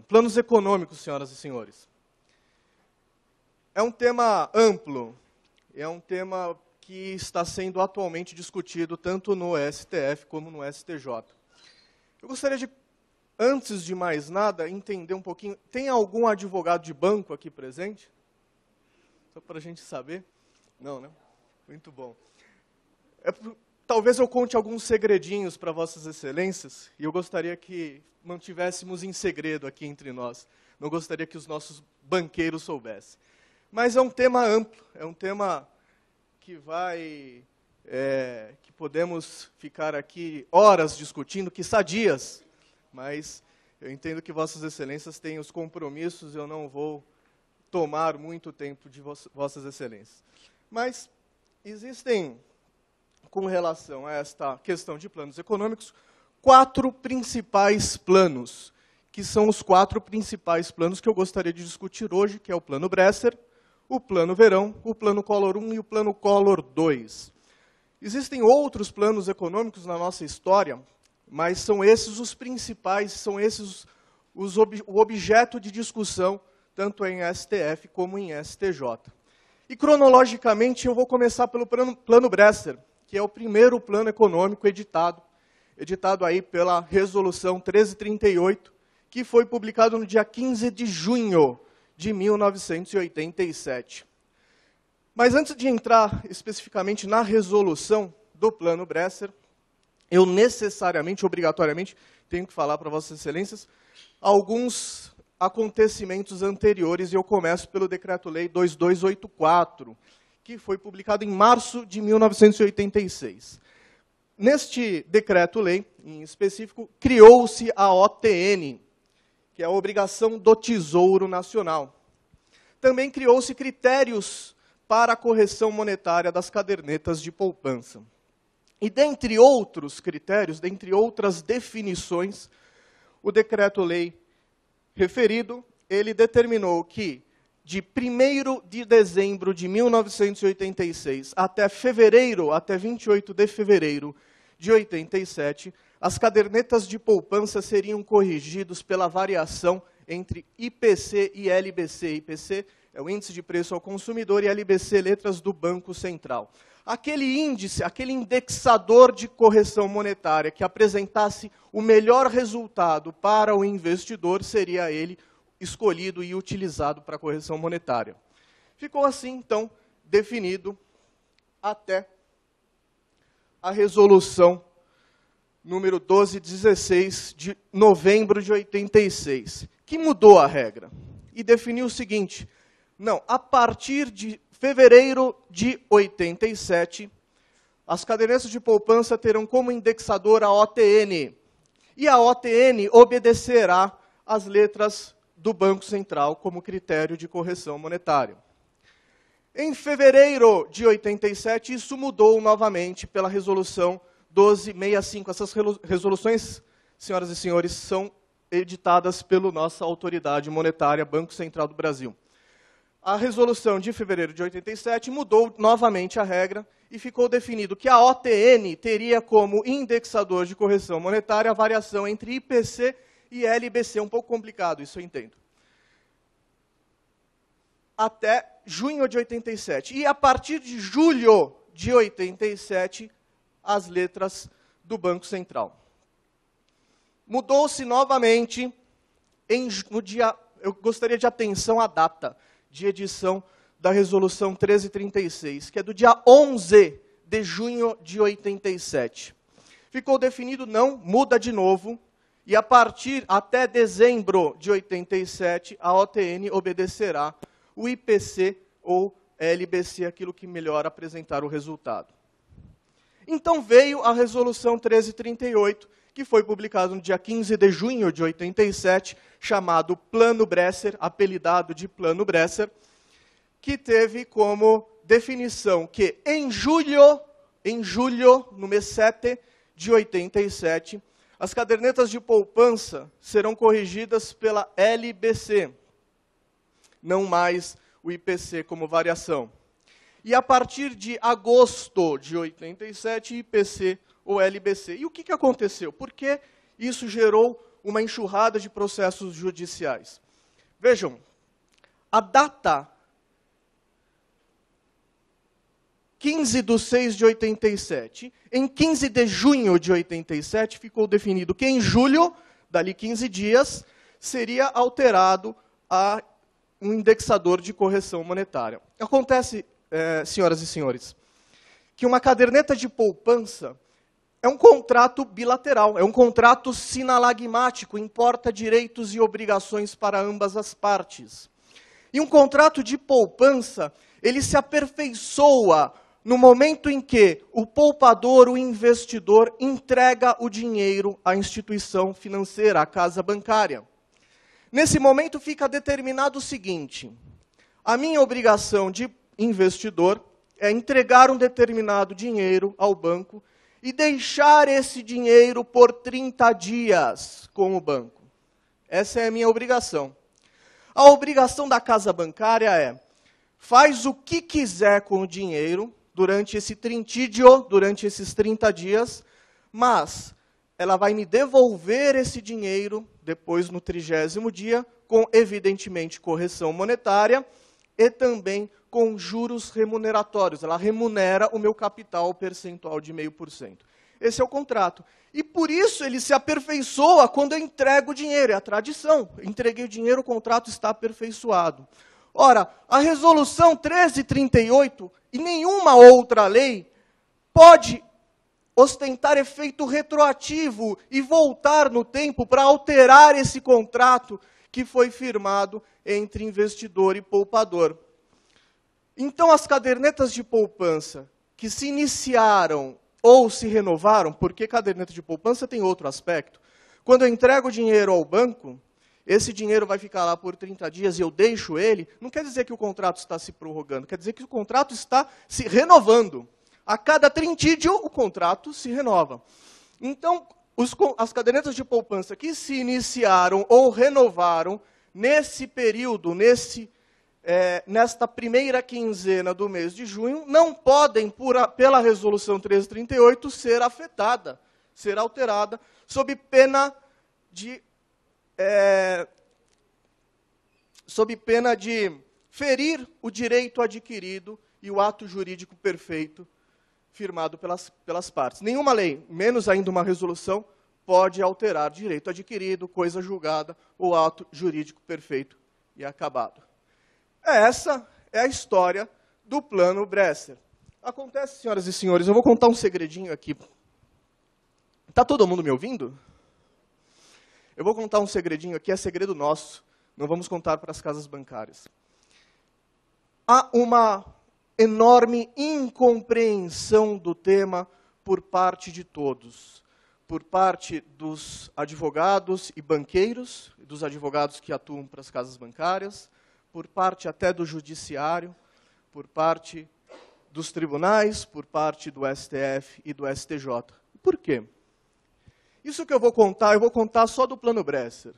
Planos econômicos, senhoras e senhores. É um tema amplo, é um tema que está sendo atualmente discutido tanto no STF como no STJ. Eu gostaria de, antes de mais nada, entender um pouquinho. Tem algum advogado de banco aqui presente? Só para a gente saber. Não, né? Muito bom. Talvez eu conte alguns segredinhos para Vossas Excelências, e eu gostaria que mantivéssemos em segredo aqui entre nós. Não gostaria que os nossos banqueiros soubessem. Mas é um tema amplo, é um tema que que podemos ficar aqui horas discutindo, quiçá dias, mas eu entendo que Vossas Excelências têm os compromissos, eu não vou tomar muito tempo de Vossas Excelências. Mas existem, com relação a esta questão de planos econômicos, 4 principais planos, que são os 4 principais planos que eu gostaria de discutir hoje, que é o Plano Bresser, o Plano Verão, o Plano Collor I e o Plano Collor II. Existem outros planos econômicos na nossa história, mas são esses os principais, são esses o objeto de discussão, tanto em STF como em STJ. E, cronologicamente, eu vou começar pelo Plano Bresser, que é o primeiro plano econômico editado aí pela Resolução 1338, que foi publicado no dia 15 de junho de 1987. Mas antes de entrar especificamente na resolução do Plano Bresser, eu necessariamente, obrigatoriamente, tenho que falar para Vossas Excelências alguns acontecimentos anteriores, e eu começo pelo Decreto-Lei 2284, que foi publicado em março de 1986. Neste Decreto-Lei, em específico, criou-se a OTN, que é a Obrigação do Tesouro Nacional. Também criou-se critérios para a correção monetária das cadernetas de poupança. E, dentre outros critérios, dentre outras definições, o Decreto-Lei referido, ele determinou que, de 1º de dezembro de 1986 até 28 de fevereiro de 87, as cadernetas de poupança seriam corrigidas pela variação entre IPC e LBC. IPC é o Índice de Preço ao Consumidor e LBC, letras do Banco Central. Aquele índice, aquele indexador de correção monetária que apresentasse o melhor resultado para o investidor, seria ele escolhido e utilizado para a correção monetária. Ficou assim, então, definido até a resolução número 1216, de novembro de 86, que mudou a regra e definiu o seguinte: não, a partir de fevereiro de 87, as cadernetas de poupança terão como indexador a OTN, e a OTN obedecerá às letras do Banco Central como critério de correção monetária. Em fevereiro de 87, isso mudou novamente pela resolução 1265. Essas resoluções, senhoras e senhores, são editadas pela nossa autoridade monetária, Banco Central do Brasil. A resolução de fevereiro de 87 mudou novamente a regra e ficou definido que a OTN teria como indexador de correção monetária a variação entre IPC e LBC. Um pouco complicado, isso eu entendo. Até junho de 87. E a partir de julho de 87, as letras do Banco Central. Mudou-se novamente no dia... Eu gostaria de atenção à data de edição da Resolução 1336, que é do dia 11 de junho de 87. Ficou definido, não, muda de novo, e a partir até dezembro de 87, a OTN obedecerá o IPC ou LBC, aquilo que melhor apresentar o resultado. Então veio a Resolução 1338, que foi publicada no dia 15 de junho de 87, chamado Plano Bresser, apelidado de Plano Bresser, que teve como definição que em julho, no mês 7 de 87, as cadernetas de poupança serão corrigidas pela LBC, não mais o IPC como variação. E a partir de agosto de 87, IPC ou LBC. E o que aconteceu? Por que isso gerou uma enxurrada de processos judiciais. Vejam, a data 15/6/87, em 15 de junho de 87, ficou definido que em julho, dali 15 dias, seria alterado um indexador de correção monetária. Acontece, senhoras e senhores, que uma caderneta de poupança é um contrato bilateral, é um contrato sinalagmático, importa direitos e obrigações para ambas as partes. E um contrato de poupança, ele se aperfeiçoa no momento em que o poupador, o investidor, entrega o dinheiro à instituição financeira, à casa bancária. Nesse momento fica determinado o seguinte: a minha obrigação de investidor é entregar um determinado dinheiro ao banco e deixar esse dinheiro por 30 dias com o banco. Essa é a minha obrigação. A obrigação da casa bancária é: faz o que quiser com o dinheiro durante esse trintídio, durante esses 30 dias, mas ela vai me devolver esse dinheiro depois no 30º dia, com, evidentemente, correção monetária e também com juros remuneratórios. Ela remunera o meu capital percentual de 0,5%. Esse é o contrato. E por isso ele se aperfeiçoa quando eu entrego o dinheiro. É a tradição. Entreguei o dinheiro, o contrato está aperfeiçoado. Ora, a resolução 1338 e nenhuma outra lei pode ostentar efeito retroativo e voltar no tempo para alterar esse contrato que foi firmado entre investidor e poupador. Então, as cadernetas de poupança que se iniciaram ou se renovaram, porque caderneta de poupança tem outro aspecto. Quando eu entrego o dinheiro ao banco, esse dinheiro vai ficar lá por 30 dias e eu deixo ele, não quer dizer que o contrato está se prorrogando, quer dizer que o contrato está se renovando. A cada trintídio, o contrato se renova. Então, as cadernetas de poupança que se iniciaram ou renovaram nesse período, nesta primeira quinzena do mês de junho, não podem, pela resolução 1338, ser afetada, ser alterada, sob pena de ferir o direito adquirido e o ato jurídico perfeito firmado pelas partes. Nenhuma lei, menos ainda uma resolução, pode alterar direito adquirido, coisa julgada ou ato jurídico perfeito e acabado. Essa é a história do Plano Bresser. Acontece, senhoras e senhores, eu vou contar um segredinho aqui. Está todo mundo me ouvindo? Eu vou contar um segredinho aqui, é segredo nosso. Não vamos contar para as casas bancárias. Há uma enorme incompreensão do tema por parte de todos. Por parte dos advogados e banqueiros, dos advogados que atuam para as casas bancárias, por parte até do judiciário, por parte dos tribunais, por parte do STF e do STJ. Por quê? Isso que eu vou contar só do Plano Bresser.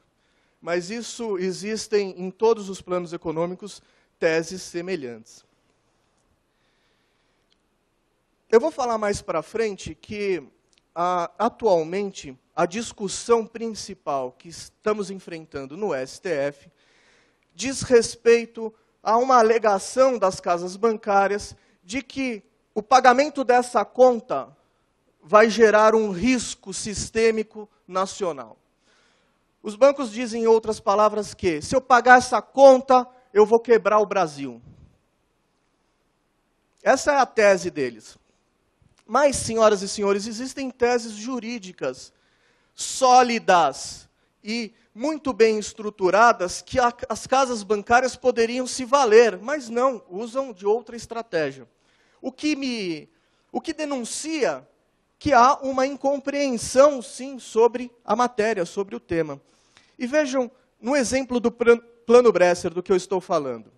Mas isso existem em todos os planos econômicos teses semelhantes. Eu vou falar mais para frente que, atualmente, a discussão principal que estamos enfrentando no STF diz respeito a uma alegação das casas bancárias de que o pagamento dessa conta vai gerar um risco sistêmico nacional. Os bancos dizem, em outras palavras, que se eu pagar essa conta, eu vou quebrar o Brasil. Essa é a tese deles. Mas, senhoras e senhores, existem teses jurídicas sólidas e muito bem estruturadas que as casas bancárias poderiam se valer, mas não, usam de outra estratégia. O que denuncia que há uma incompreensão, sim, sobre a matéria, sobre o tema. E vejam, no exemplo do Plano Bresser, do que eu estou falando.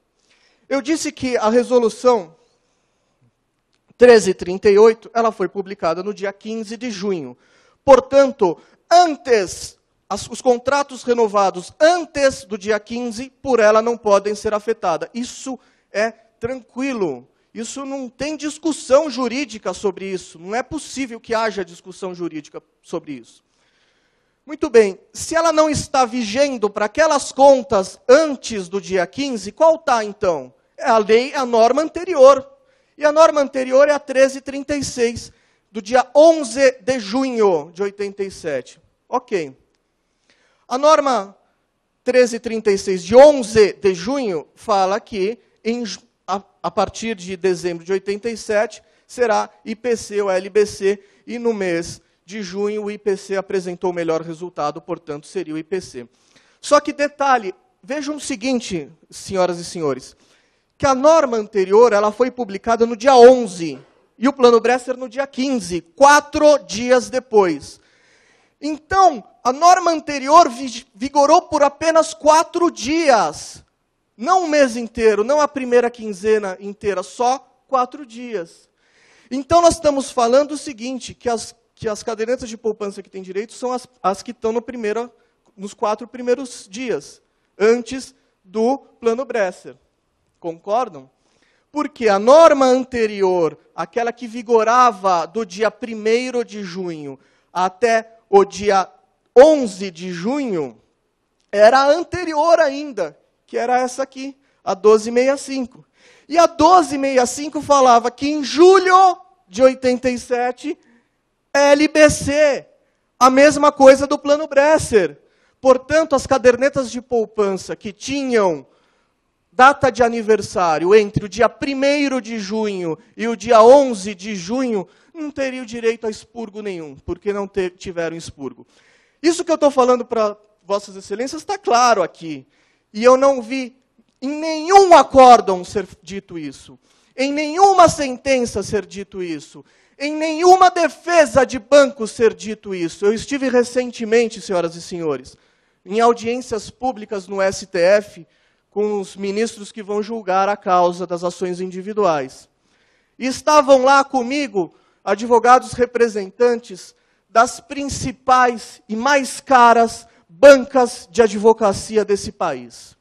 Eu disse que a resolução 1338, ela foi publicada no dia 15 de junho. Portanto, os contratos renovados antes do dia 15, por ela não podem ser afetados. Isso é tranquilo. Isso não tem discussão jurídica sobre isso. Não é possível que haja discussão jurídica sobre isso. Muito bem, se ela não está vigendo para aquelas contas antes do dia 15, qual está então? É a lei, a norma anterior. E a norma anterior é a 1336, do dia 11 de junho de 87. Ok. A norma 1336 de 11 de junho fala que a partir de dezembro de 87 será IPC ou LBC e no mês de junho o IPC apresentou o melhor resultado, portanto seria o IPC. Só que detalhe, vejam o seguinte, senhoras e senhores, que a norma anterior ela foi publicada no dia 11 e o Plano Bresser no dia 15, 4 dias depois. Então, a norma anterior vigorou por apenas 4 dias. Não o mês inteiro, não a primeira quinzena inteira, só 4 dias. Então, nós estamos falando o seguinte, que as cadernetas de poupança que têm direito são as que estão nos 4 primeiros dias, antes do Plano Bresser. Concordam? Porque a norma anterior, aquela que vigorava do dia 1º de junho até o dia 11 de junho, era a anterior ainda, que era essa aqui, a 1265. E a 1265 falava que em julho de 87, LBC, a mesma coisa do Plano Bresser. Portanto, as cadernetas de poupança que tinham data de aniversário entre o dia 1º de junho e o dia 11 de junho, não teriam direito a expurgo nenhum, porque não tiveram expurgo. Isso que eu estou falando para Vossas Excelências está claro aqui. E eu não vi em nenhum acórdão ser dito isso, em nenhuma sentença ser dito isso, em nenhuma defesa de banco ser dito isso. Eu estive recentemente, senhoras e senhores, em audiências públicas no STF, com os ministros que vão julgar a causa das ações individuais. E estavam lá comigo advogados representantes das principais e mais caras bancas de advocacia desse país.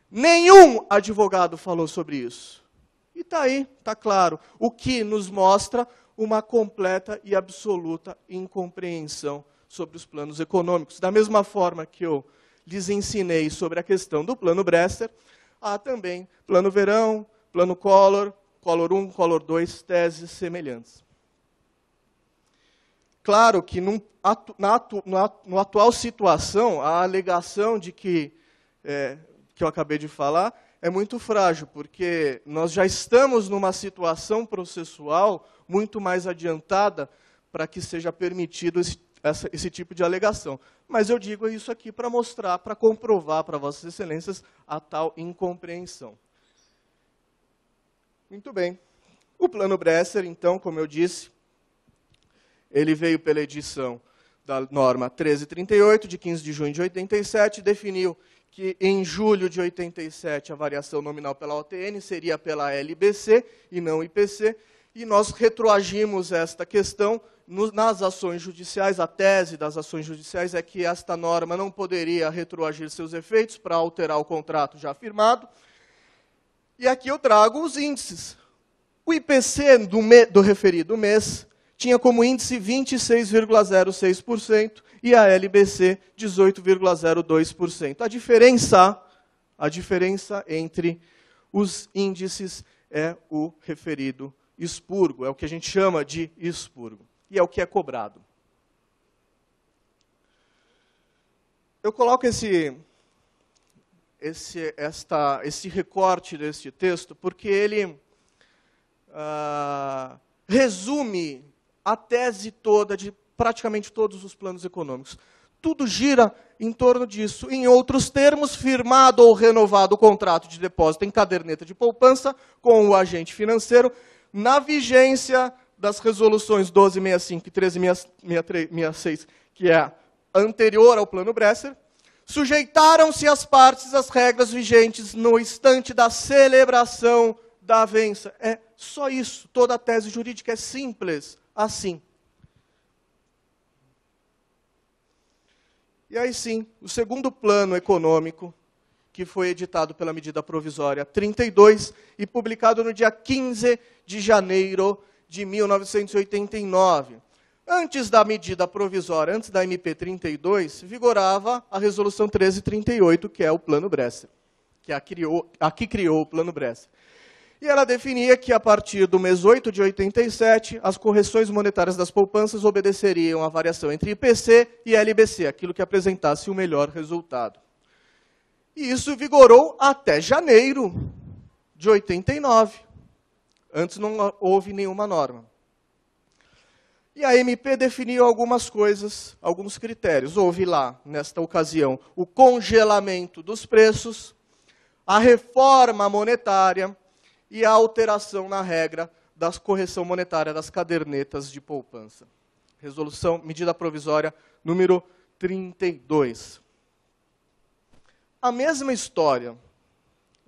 Nenhum advogado falou sobre isso. E está aí, está claro, o que nos mostra uma completa e absoluta incompreensão sobre os planos econômicos. Da mesma forma que eu lhes ensinei sobre a questão do Plano Bresser, há também Plano Verão, Plano Collor, Collor 1, Collor 2, teses semelhantes. Claro que na atual situação, a alegação de que eu acabei de falar é muito frágil, porque nós já estamos numa situação processual muito mais adiantada para que seja permitido esse tipo de alegação. Mas eu digo isso aqui para mostrar, para comprovar para Vossas Excelências a tal incompreensão. Muito bem. O Plano Bresser, então, como eu disse, ele veio pela edição da norma 1338, de 15 de junho de 87, definiu que em julho de 87 a variação nominal pela OTN seria pela LBC e não IPC, e nós retroagimos esta questão nas ações judiciais. A tese das ações judiciais é que esta norma não poderia retroagir seus efeitos para alterar o contrato já firmado. E aqui eu trago os índices. O IPC do referido mês tinha como índice 26,06% e a LBC 18,02%. A diferença entre os índices é o referido expurgo, é o que a gente chama de expurgo, e é o que é cobrado. Eu coloco esse recorte deste texto porque ele resume a tese toda de praticamente todos os planos econômicos. Tudo gira em torno disso. Em outros termos, firmado ou renovado o contrato de depósito em caderneta de poupança com o agente financeiro, na vigência das resoluções 1265 e 1366, que é anterior ao Plano Bresser, sujeitaram-se as partes às regras vigentes no instante da celebração da avença. É só isso. Toda a tese jurídica é simples assim. E aí sim, o segundo plano econômico, que foi editado pela medida provisória 32 e publicado no dia 15 de janeiro de 1989. Antes da medida provisória, antes da MP 32, vigorava a Resolução 1338, que é o Plano Bresser, que aqui criou o Plano Bresser. E ela definia que, a partir do mês 8 de 87, as correções monetárias das poupanças obedeceriam à variação entre IPC e LBC, aquilo que apresentasse o melhor resultado. E isso vigorou até janeiro de 89. Antes não houve nenhuma norma. E a MP definiu algumas coisas, alguns critérios. Houve lá, nesta ocasião, o congelamento dos preços, a reforma monetária e a alteração na regra da correção monetária das cadernetas de poupança. Resolução, medida provisória número 32. A mesma história,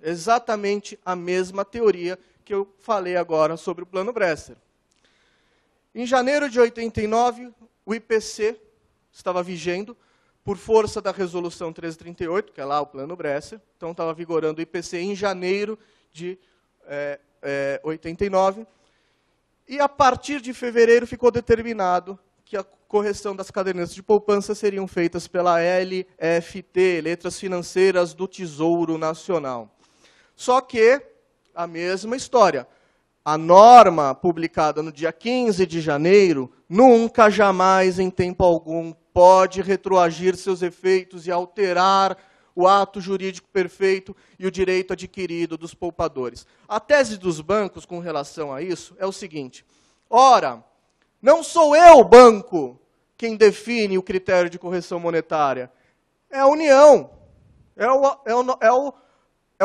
exatamente a mesma teoria que eu falei agora sobre o Plano Bresser. Em janeiro de 89, o IPC estava vigendo por força da Resolução 1338, que é lá o Plano Bresser. Então, estava vigorando o IPC em janeiro de 89. E, a partir de fevereiro, ficou determinado que a correção das cadernetas de poupança seriam feitas pela LFT, Letras Financeiras do Tesouro Nacional. Só que, a mesma história. A norma publicada no dia 15 de janeiro, nunca, jamais, em tempo algum, pode retroagir seus efeitos e alterar o ato jurídico perfeito e o direito adquirido dos poupadores. A tese dos bancos com relação a isso é o seguinte: ora, não sou eu, banco, quem define o critério de correção monetária. É a União. É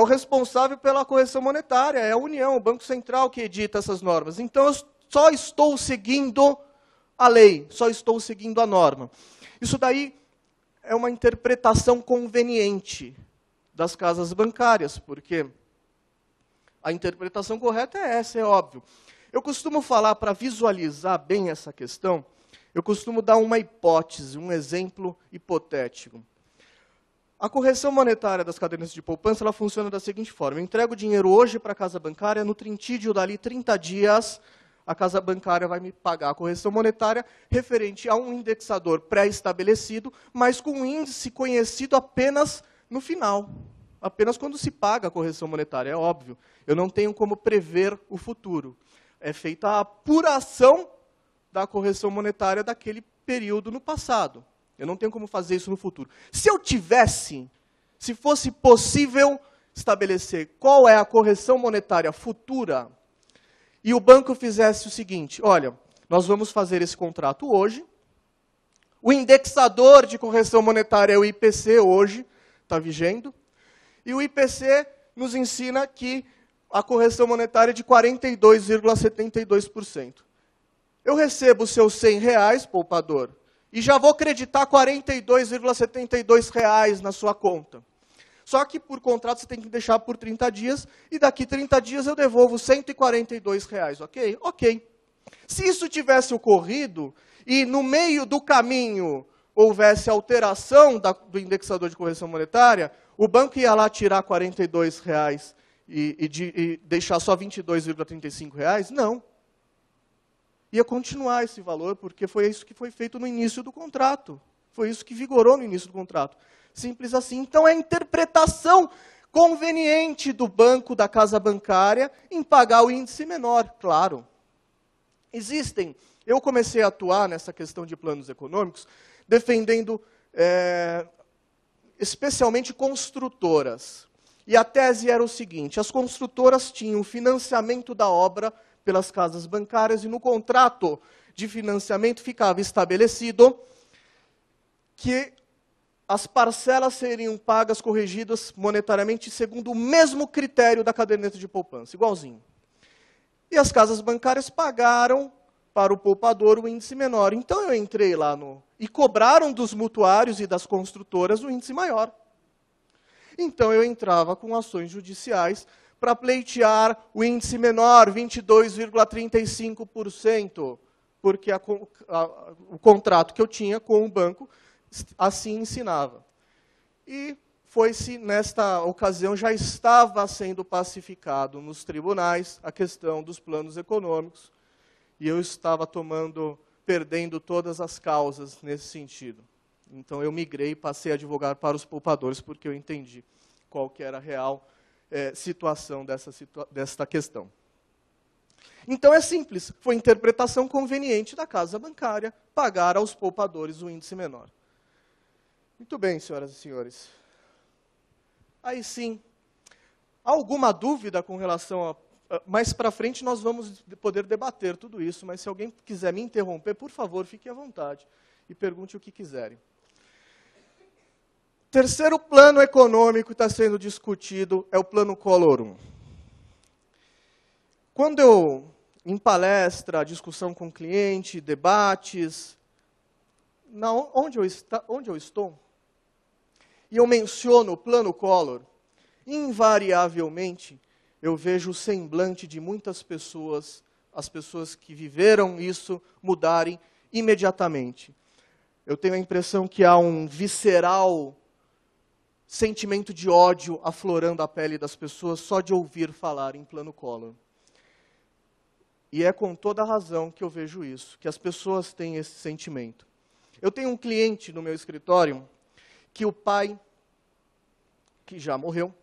o responsável pela correção monetária, é a União, o Banco Central que edita essas normas. Então, eu só estou seguindo a lei, só estou seguindo a norma. Isso daí é uma interpretação conveniente das casas bancárias, porque a interpretação correta é essa, é óbvio. Eu costumo falar, para visualizar bem essa questão, eu costumo dar uma hipótese, um exemplo hipotético. A correção monetária das cadernetas de poupança ela funciona da seguinte forma: eu entrego o dinheiro hoje para a casa bancária, no trintídio dali 30 dias, a casa bancária vai me pagar a correção monetária referente a um indexador pré-estabelecido, mas com um índice conhecido apenas no final, apenas quando se paga a correção monetária, é óbvio. Eu não tenho como prever o futuro. É feita a apuração da correção monetária daquele período no passado. Eu não tenho como fazer isso no futuro. Se eu tivesse, se fosse possível estabelecer qual é a correção monetária futura, e o banco fizesse o seguinte: olha, nós vamos fazer esse contrato hoje, o indexador de correção monetária é o IPC hoje, está vigendo, e o IPC nos ensina que a correção monetária é de 42,72%. Eu recebo os seus R$100, poupador, e já vou creditar R$ 42,72 na sua conta. Só que, por contrato, você tem que deixar por 30 dias, e daqui 30 dias eu devolvo R$ 142, ok? Ok. Se isso tivesse ocorrido, e no meio do caminho houvesse alteração do indexador de correção monetária, o banco ia lá tirar R$ 42 e deixar só R$ 22,35? Não. Ia continuar esse valor, porque foi isso que foi feito no início do contrato. Foi isso que vigorou no início do contrato. Simples assim. Então, é a interpretação conveniente do banco, da casa bancária, em pagar o índice menor, claro. Eu comecei a atuar nessa questão de planos econômicos, defendendo especialmente construtoras. E a tese era o seguinte: as construtoras tinham financiamento da obra pelas casas bancárias, e no contrato de financiamento ficava estabelecido que as parcelas seriam pagas, corrigidas monetariamente, segundo o mesmo critério da caderneta de poupança, igualzinho. E as casas bancárias pagaram para o poupador o índice menor. Então eu entrei lá e cobraram dos mutuários e das construtoras o índice maior. Então eu entrava com ações judiciais para pleitear o índice menor, 22,35%, porque o contrato que eu tinha com o banco assim ensinava. E foi-se, nesta ocasião, já estava sendo pacificado nos tribunais a questão dos planos econômicos, e eu estava tomando perdendo todas as causas nesse sentido. Então, eu migrei e passei a advogar para os poupadores, porque eu entendi qual que era a real situação desta questão. Então, é simples. Foi interpretação conveniente da casa bancária pagar aos poupadores o índice menor. Muito bem, senhoras e senhores. Aí sim, há alguma dúvida com relação a... Mais para frente nós vamos poder debater tudo isso, mas se alguém quiser me interromper, por favor, fique à vontade e pergunte o que quiserem. Terceiro plano econômico que está sendo discutido é o Plano Collor I. Quando eu, em palestra, discussão com cliente, debates, onde eu estou, e eu menciono o Plano Collor, invariavelmente, eu vejo o semblante de muitas pessoas, as pessoas que viveram isso, mudarem imediatamente. Eu tenho a impressão que há um visceral sentimento de ódio aflorando a pele das pessoas só de ouvir falar em Plano Collor. E é com toda a razão que eu vejo isso, que as pessoas têm esse sentimento. Eu tenho um cliente no meu escritório que o pai, que já morreu,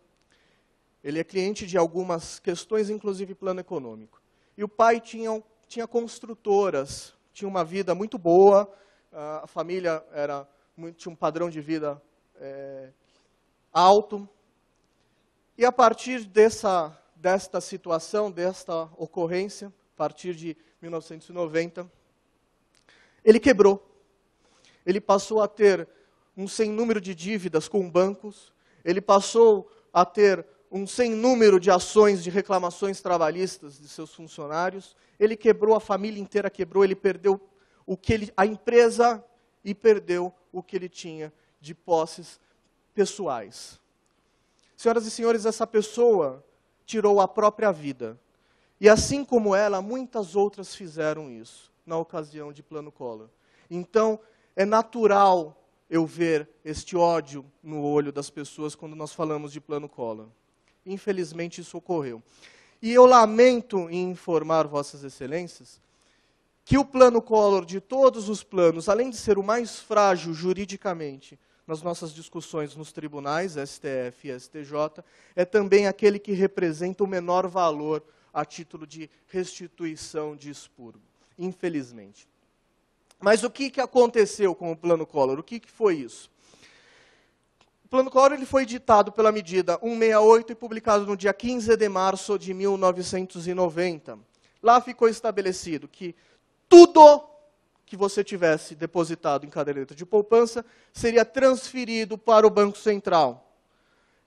ele é cliente de algumas questões, inclusive plano econômico. E o pai tinha construtoras, tinha uma vida muito boa, a família tinha um padrão de vida alto. E a partir desta situação, desta ocorrência, a partir de 1990, ele quebrou. Ele passou a ter um sem número de dívidas com bancos, ele passou a ter um sem número de ações de reclamações trabalhistas de seus funcionários, ele quebrou, a família inteira quebrou, ele perdeu a empresa e perdeu o que ele tinha de posses pessoais. Senhoras e senhores, essa pessoa tirou a própria vida. E assim como ela, muitas outras fizeram isso, na ocasião de Plano Collor. Então, é natural eu ver este ódio no olho das pessoas quando nós falamos de Plano Collor. Infelizmente, isso ocorreu. E eu lamento em informar Vossas Excelências que o Plano Collor, de todos os planos, além de ser o mais frágil juridicamente nas nossas discussões nos tribunais, STF e STJ, é também aquele que representa o menor valor a título de restituição de expurgo, infelizmente. Mas o que aconteceu com o Plano Collor? O que foi isso? O Plano Collor ele foi ditado pela medida 168 e publicado no dia 15 de março de 1990. Lá ficou estabelecido que tudo que você tivesse depositado em caderneta de poupança seria transferido para o Banco Central,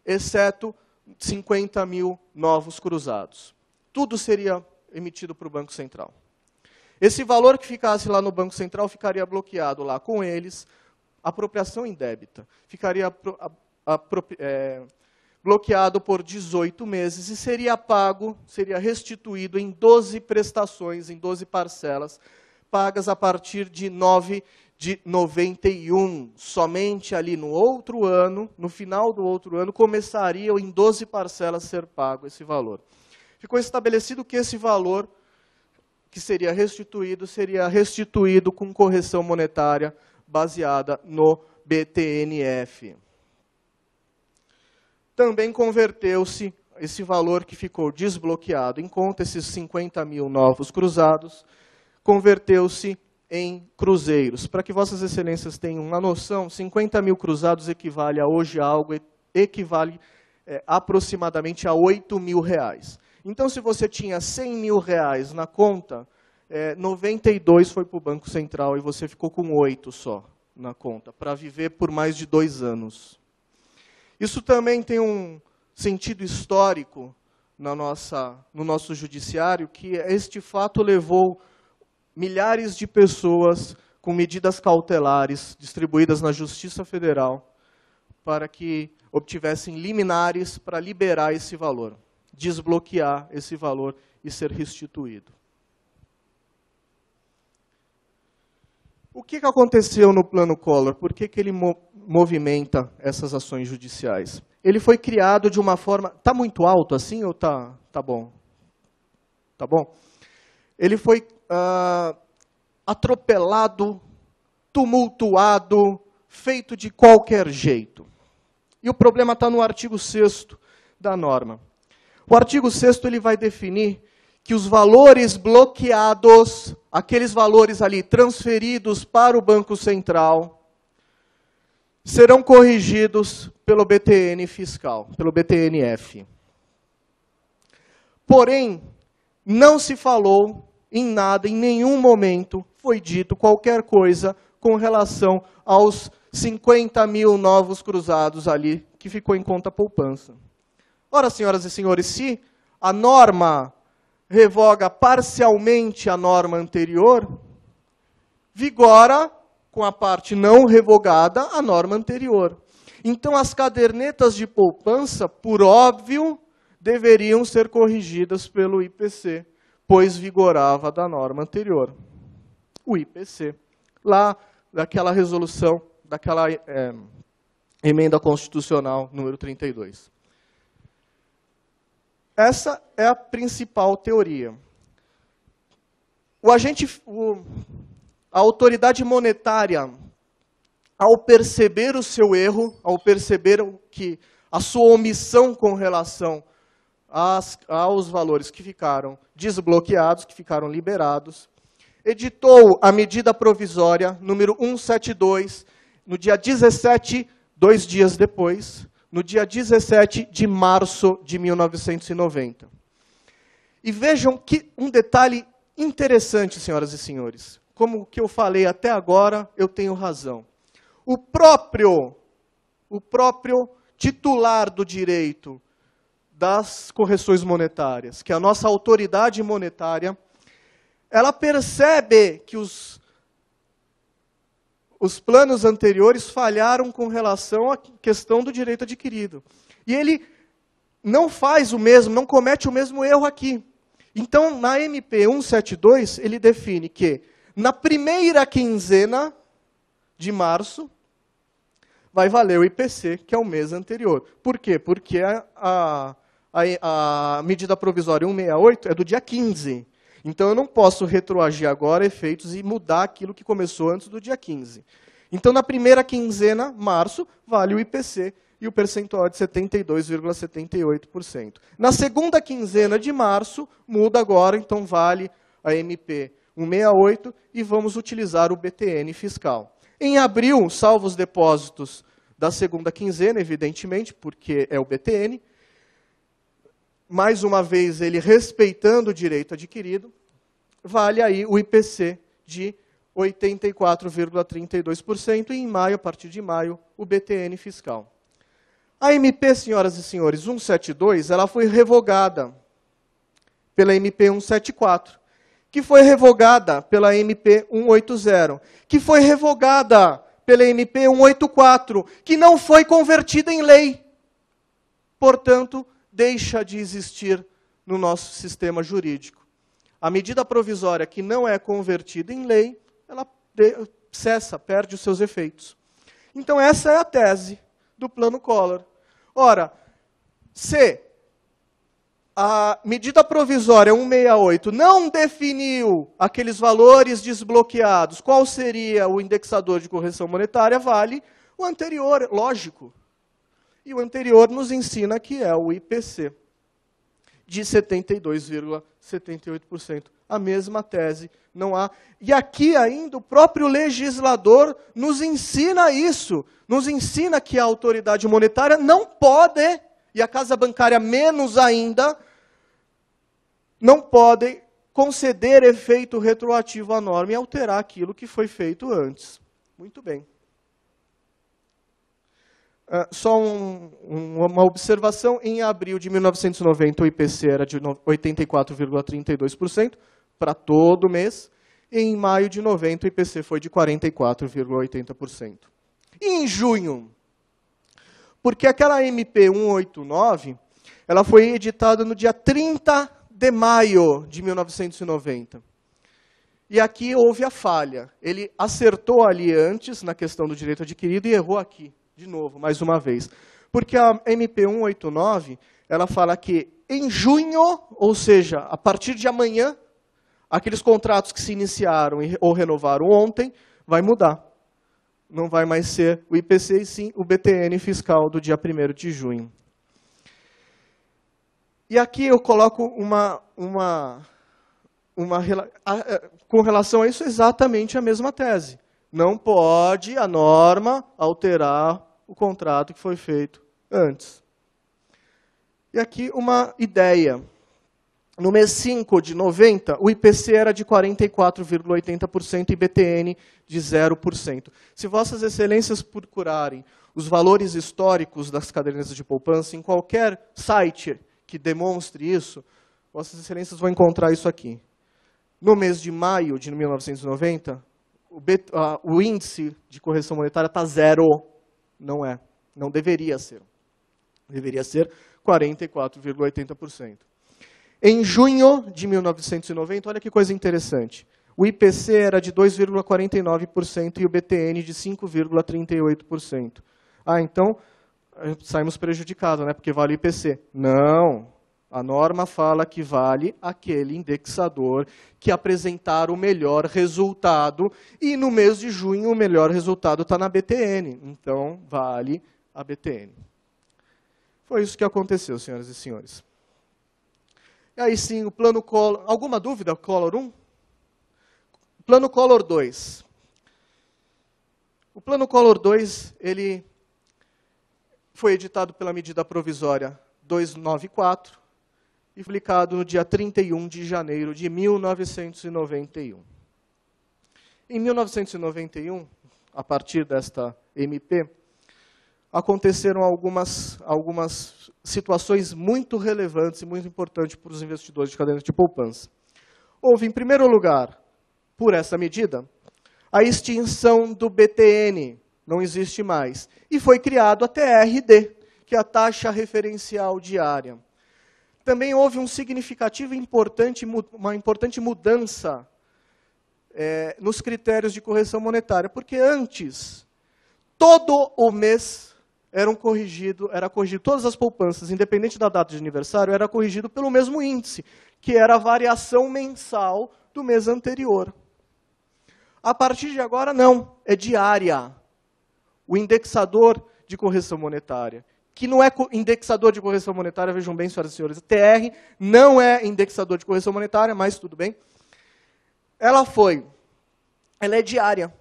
exceto 50 mil novos cruzados. Tudo seria emitido para o Banco Central. Esse valor que ficasse lá no Banco Central ficaria bloqueado lá com eles, apropriação indébita. Ficaria bloqueado por 18 meses e seria pago, seria restituído em 12 prestações, em 12 parcelas, pagas a partir de 9 de 91. Somente ali no outro ano, no final do outro ano, começaria em 12 parcelas a ser pago esse valor. Ficou estabelecido que esse valor que seria restituído com correção monetária baseada no BTNF. Também converteu-se esse valor que ficou desbloqueado em conta, esses 50 mil novos cruzados, converteu-se em cruzeiros. Para que Vossas Excelências tenham uma noção, 50 mil cruzados equivale a hoje a algo, equivale aproximadamente a R$8.000. Então, se você tinha R$100.000 na conta, 92 foi para o Banco Central e você ficou com 8 só na conta, para viver por mais de 2 anos. Isso também tem um sentido histórico no nosso judiciário, que este fato levou milhares de pessoas com medidas cautelares distribuídas na Justiça Federal para que obtivessem liminares para liberar esse valor, desbloquear esse valor e ser restituído. O que aconteceu no Plano Collor? Por que ele movimenta essas ações judiciais? Ele foi criado de uma forma... Está muito alto assim ou tá bom? Tá bom? Ele foi atropelado, tumultuado, feito de qualquer jeito. E o problema está no artigo 6º da norma. O artigo 6º ele vai definir que os valores bloqueados, aqueles valores ali transferidos para o Banco Central, serão corrigidos pelo BTN fiscal, pelo BTNF. Porém, não se falou em nada, em nenhum momento foi dito qualquer coisa com relação aos 50 mil novos cruzados ali, que ficou em conta poupança. Ora, senhoras e senhores, se a norma revoga parcialmente a norma anterior, vigora, com a parte não revogada, a norma anterior. Então, as cadernetas de poupança, por óbvio, deveriam ser corrigidas pelo IPC, pois vigorava da norma anterior. O IPC. Lá, daquela resolução, daquela emenda constitucional número 32. Essa é a principal teoria. A autoridade monetária, ao perceber o seu erro, ao perceber que a sua omissão com relação aos valores que ficaram desbloqueados, que ficaram liberados, editou a medida provisória número 172, no dia 17, 2 dias depois, no dia 17 de março de 1990. E vejam que um detalhe interessante, senhoras e senhores. Como o que eu falei até agora, eu tenho razão. O próprio titular do direito das correções monetárias, que é a nossa autoridade monetária, ela percebe que os planos anteriores falharam com relação à questão do direito adquirido. E ele não faz o mesmo, não comete o mesmo erro aqui. Então, na MP 172, ele define que, na primeira quinzena de março, vai valer o IPC, que é o mês anterior. Por quê? Porque a medida provisória 168 é do dia 15. Então, eu não posso retroagir agora efeitos e mudar aquilo que começou antes do dia 15. Então, na primeira quinzena, março, vale o IPC e o percentual é de 72,78%. Na segunda quinzena de março, muda agora, então vale a MP 168 e vamos utilizar o BTN fiscal. Em abril, salvo os depósitos da segunda quinzena, evidentemente, porque é o BTN, mais uma vez ele respeitando o direito adquirido, vale aí o IPC de 84,32% e em maio, a partir de maio, o BTN fiscal. A MP, senhoras e senhores, 172, ela foi revogada pela MP 174, que foi revogada pela MP 180, que foi revogada pela MP 184, que não foi convertida em lei. Portanto, deixa de existir no nosso sistema jurídico. A medida provisória que não é convertida em lei, ela cessa, perde os seus efeitos. Então, essa é a tese do Plano Collor. Ora, se a medida provisória 168 não definiu aqueles valores desbloqueados, qual seria o indexador de correção monetária, vale o anterior, lógico. E o anterior nos ensina que é o IPC, de 72,78%. A mesma tese, não há. E aqui ainda o próprio legislador nos ensina isso, nos ensina que a autoridade monetária não pode, e a Casa Bancária menos ainda, não pode conceder efeito retroativo à norma e alterar aquilo que foi feito antes. Muito bem. Só uma observação, em abril de 1990 o IPC era de 84,32% para todo mês, e em maio de 90 o IPC foi de 44,80%. E em junho? Porque aquela MP 189, ela foi editada no dia 30 de maio de 1990. E aqui houve a falha. Ele acertou ali antes, na questão do direito adquirido, e errou aqui. De novo, mais uma vez. Porque a MP 189, ela fala que em junho, ou seja, a partir de amanhã, aqueles contratos que se iniciaram ou renovaram ontem, vai mudar. Não vai mais ser o IPC, e sim o BTN fiscal do dia 1º de junho. E aqui eu coloco com relação a isso, exatamente a mesma tese. Não pode a norma alterar o contrato que foi feito antes. E aqui uma ideia. No mês 5 de 90, o IPC era de 44,80% e BTN de 0%. Se Vossas Excelências procurarem os valores históricos das cadernetas de poupança em qualquer site que demonstre isso, Vossas Excelências vão encontrar isso aqui. No mês de maio de 1990, o índice de correção monetária está 0. Não é. Não deveria ser. Deveria ser 44,80%. Em junho de 1990, olha que coisa interessante. O IPC era de 2,49% e o BTN de 5,38%. Ah, então saímos prejudicados, né? Porque vale o IPC. Não. A norma fala que vale aquele indexador que apresentar o melhor resultado. E no mês de junho, o melhor resultado está na BTN. Então, vale a BTN. Foi isso que aconteceu, senhoras e senhores. E aí sim, o plano Collor... Alguma dúvida, Collor 1? Plano Collor 2. O plano Collor 2, ele foi editado pela medida provisória 294 e publicado no dia 31 de janeiro de 1991. Em 1991, a partir desta MP, aconteceram algumas situações muito relevantes e muito importantes para os investidores de caderneta de poupança. Houve, em primeiro lugar, por essa medida, a extinção do BTN, não existe mais, e foi criado a TRD, que é a taxa referencial diária. Também houve um significativo uma importante mudança nos critérios de correção monetária, porque antes, todo o mês era corrigido todas as poupanças, independente da data de aniversário, era corrigido pelo mesmo índice, que era a variação mensal do mês anterior. A partir de agora, não, é diária. O indexador de correção monetária, que não é indexador de correção monetária, vejam bem, senhoras e senhores, TR não é indexador de correção monetária, mas tudo bem. Ela é diária.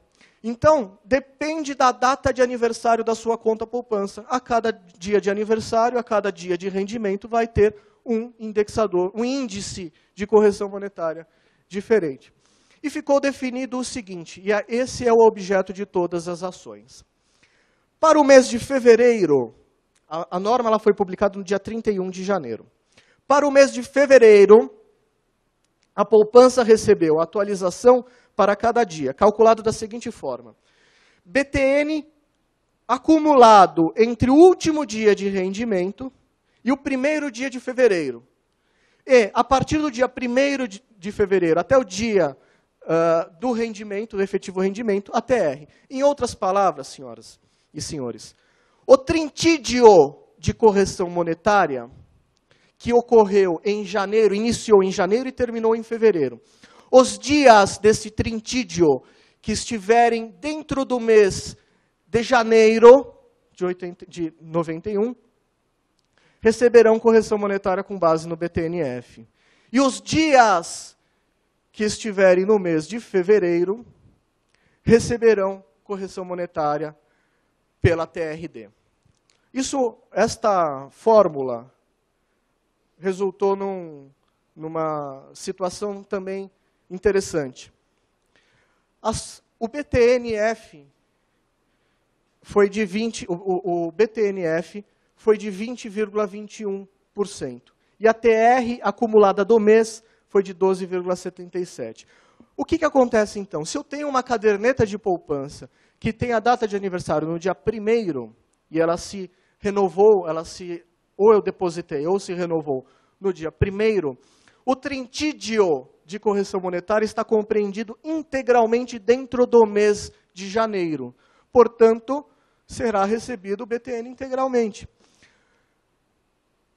Então, depende da data de aniversário da sua conta poupança. A cada dia de aniversário, a cada dia de rendimento, vai ter um indexador, um índice de correção monetária diferente. E ficou definido o seguinte, e esse é o objeto de todas as ações. Para o mês de fevereiro, a norma ela foi publicada no dia 31 de janeiro. Para o mês de fevereiro, a poupança recebeu a atualização para cada dia, calculado da seguinte forma. BTN acumulado entre o último dia de rendimento e o primeiro dia de fevereiro. E, a partir do dia 1º de fevereiro até o dia do rendimento, do efetivo rendimento, a TR. Em outras palavras, senhoras e senhores, o trintídio de correção monetária que ocorreu em janeiro, iniciou em janeiro e terminou em fevereiro. Os dias desse trintídio que estiverem dentro do mês de janeiro de 91, receberão correção monetária com base no BTNF. E os dias que estiverem no mês de fevereiro, receberão correção monetária pela TRD. Esta fórmula resultou numa situação também interessante. O BTNF foi de 20,21%. E a TR acumulada do mês foi de 12,77%. O que acontece então? Se eu tenho uma caderneta de poupança que tem a data de aniversário no dia 1º, e ela se renovou, ou eu depositei, ou se renovou no dia 1º, o trintídio de correção monetária está compreendido integralmente dentro do mês de janeiro. Portanto, será recebido o BTN integralmente.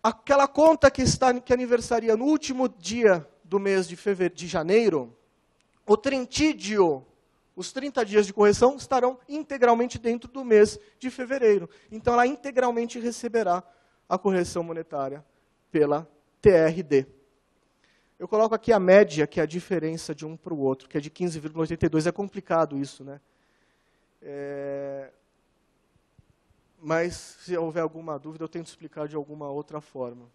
Aquela conta que aniversaria no último dia do mês de janeiro, o trintídio, os 30 dias de correção, estarão integralmente dentro do mês de fevereiro. Então, ela integralmente receberá a correção monetária pela TRD. Eu coloco aqui a média, que é a diferença de um para o outro, que é de 15,82. É complicado isso, né? Mas, se houver alguma dúvida, eu tento explicar de alguma outra forma.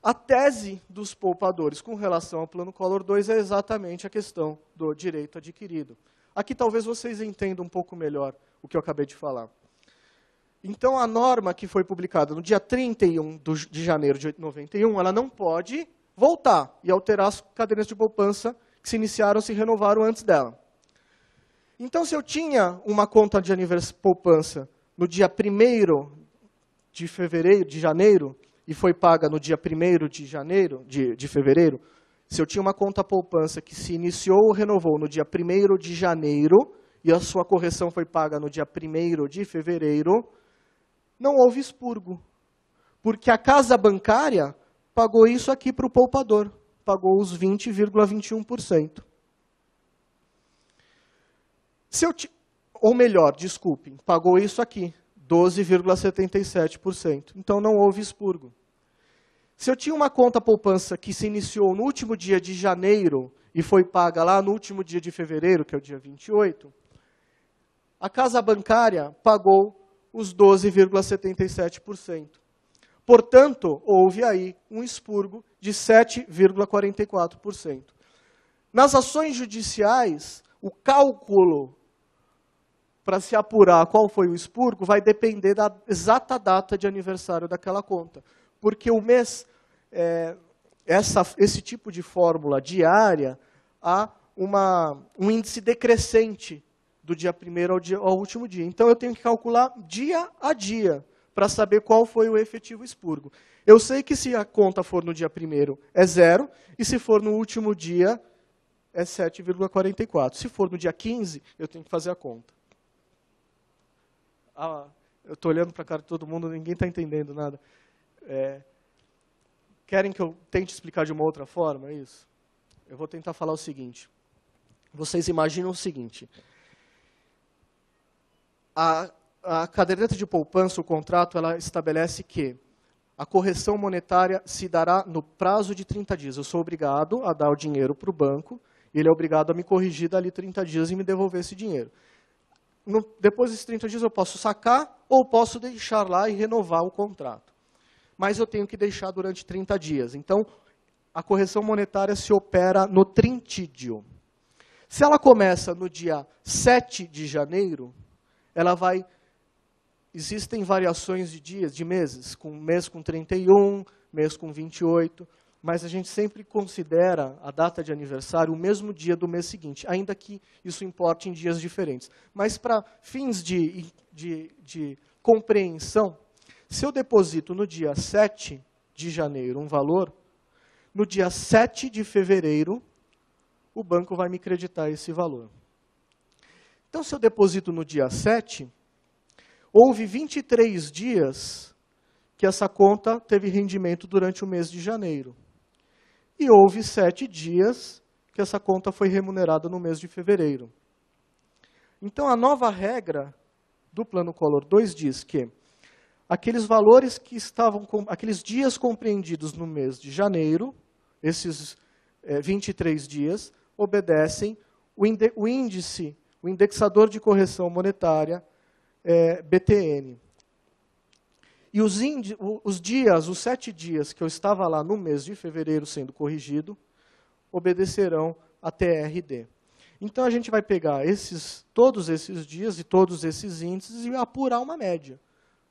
A tese dos poupadores com relação ao Plano Collor II é exatamente a questão do direito adquirido. Aqui talvez vocês entendam um pouco melhor o que eu acabei de falar. Então, a norma que foi publicada no dia 31 de janeiro de 91, ela não pode voltar e alterar as cadernetas de poupança que se iniciaram, se renovaram antes dela. Então, se eu tinha uma conta de poupança no dia 1º de janeiro, e foi paga no dia 1º de fevereiro, se eu tinha uma conta poupança que se iniciou ou renovou no dia 1º de janeiro, e a sua correção foi paga no dia 1º de fevereiro, não houve expurgo. Porque a casa bancária pagou isso aqui para o poupador, pagou os 20,21%. Ou melhor, desculpem, pagou isso aqui, 12,77%. Então, não houve expurgo. Se eu tinha uma conta poupança que se iniciou no último dia de janeiro e foi paga lá no último dia de fevereiro, que é o dia 28, a casa bancária pagou os 12,77%. Portanto, houve aí um expurgo de 7,44%. Nas ações judiciais, o cálculo para se apurar qual foi o expurgo vai depender da exata data de aniversário daquela conta. Porque o mês, esse tipo de fórmula diária, há um índice decrescente do dia 1º ao último dia. Então, eu tenho que calcular dia a dia para saber qual foi o efetivo expurgo. Eu sei que se a conta for no dia 1º é 0, e se for no último dia é 7,44. Se for no dia 15, eu tenho que fazer a conta. Eu estou olhando para a cara de todo mundo, ninguém está entendendo nada. Querem que eu tente explicar de uma outra forma isso? Eu vou tentar falar o seguinte. Vocês imaginam o seguinte. A caderneta de poupança, o contrato, ela estabelece que a correção monetária se dará no prazo de 30 dias. Eu sou obrigado a dar o dinheiro para o banco, e ele é obrigado a me corrigir dali 30 dias e me devolver esse dinheiro. Depois desses 30 dias eu posso sacar ou posso deixar lá e renovar o contrato. Mas eu tenho que deixar durante 30 dias. Então, a correção monetária se opera no trintídio. Se ela começa no dia 7 de janeiro, existem variações de dias, de meses, mês com 31, mês com 28, mas a gente sempre considera a data de aniversário o mesmo dia do mês seguinte, ainda que isso importe em dias diferentes. Mas para fins de compreensão, se eu deposito no dia 7 de janeiro um valor, no dia 7 de fevereiro, o banco vai me creditar esse valor. Então, se eu deposito no dia 7, houve 23 dias que essa conta teve rendimento durante o mês de janeiro. E houve 7 dias que essa conta foi remunerada no mês de fevereiro. Então, a nova regra do Plano Collor II diz que aqueles valores que aqueles dias compreendidos no mês de janeiro, esses 23 dias, obedecem o índice, o indexador de correção monetária, BTN. E os 7 dias que eu estava lá no mês de fevereiro sendo corrigido, obedecerão a TRD. Então, a gente vai pegar todos esses dias e todos esses índices e apurar uma média,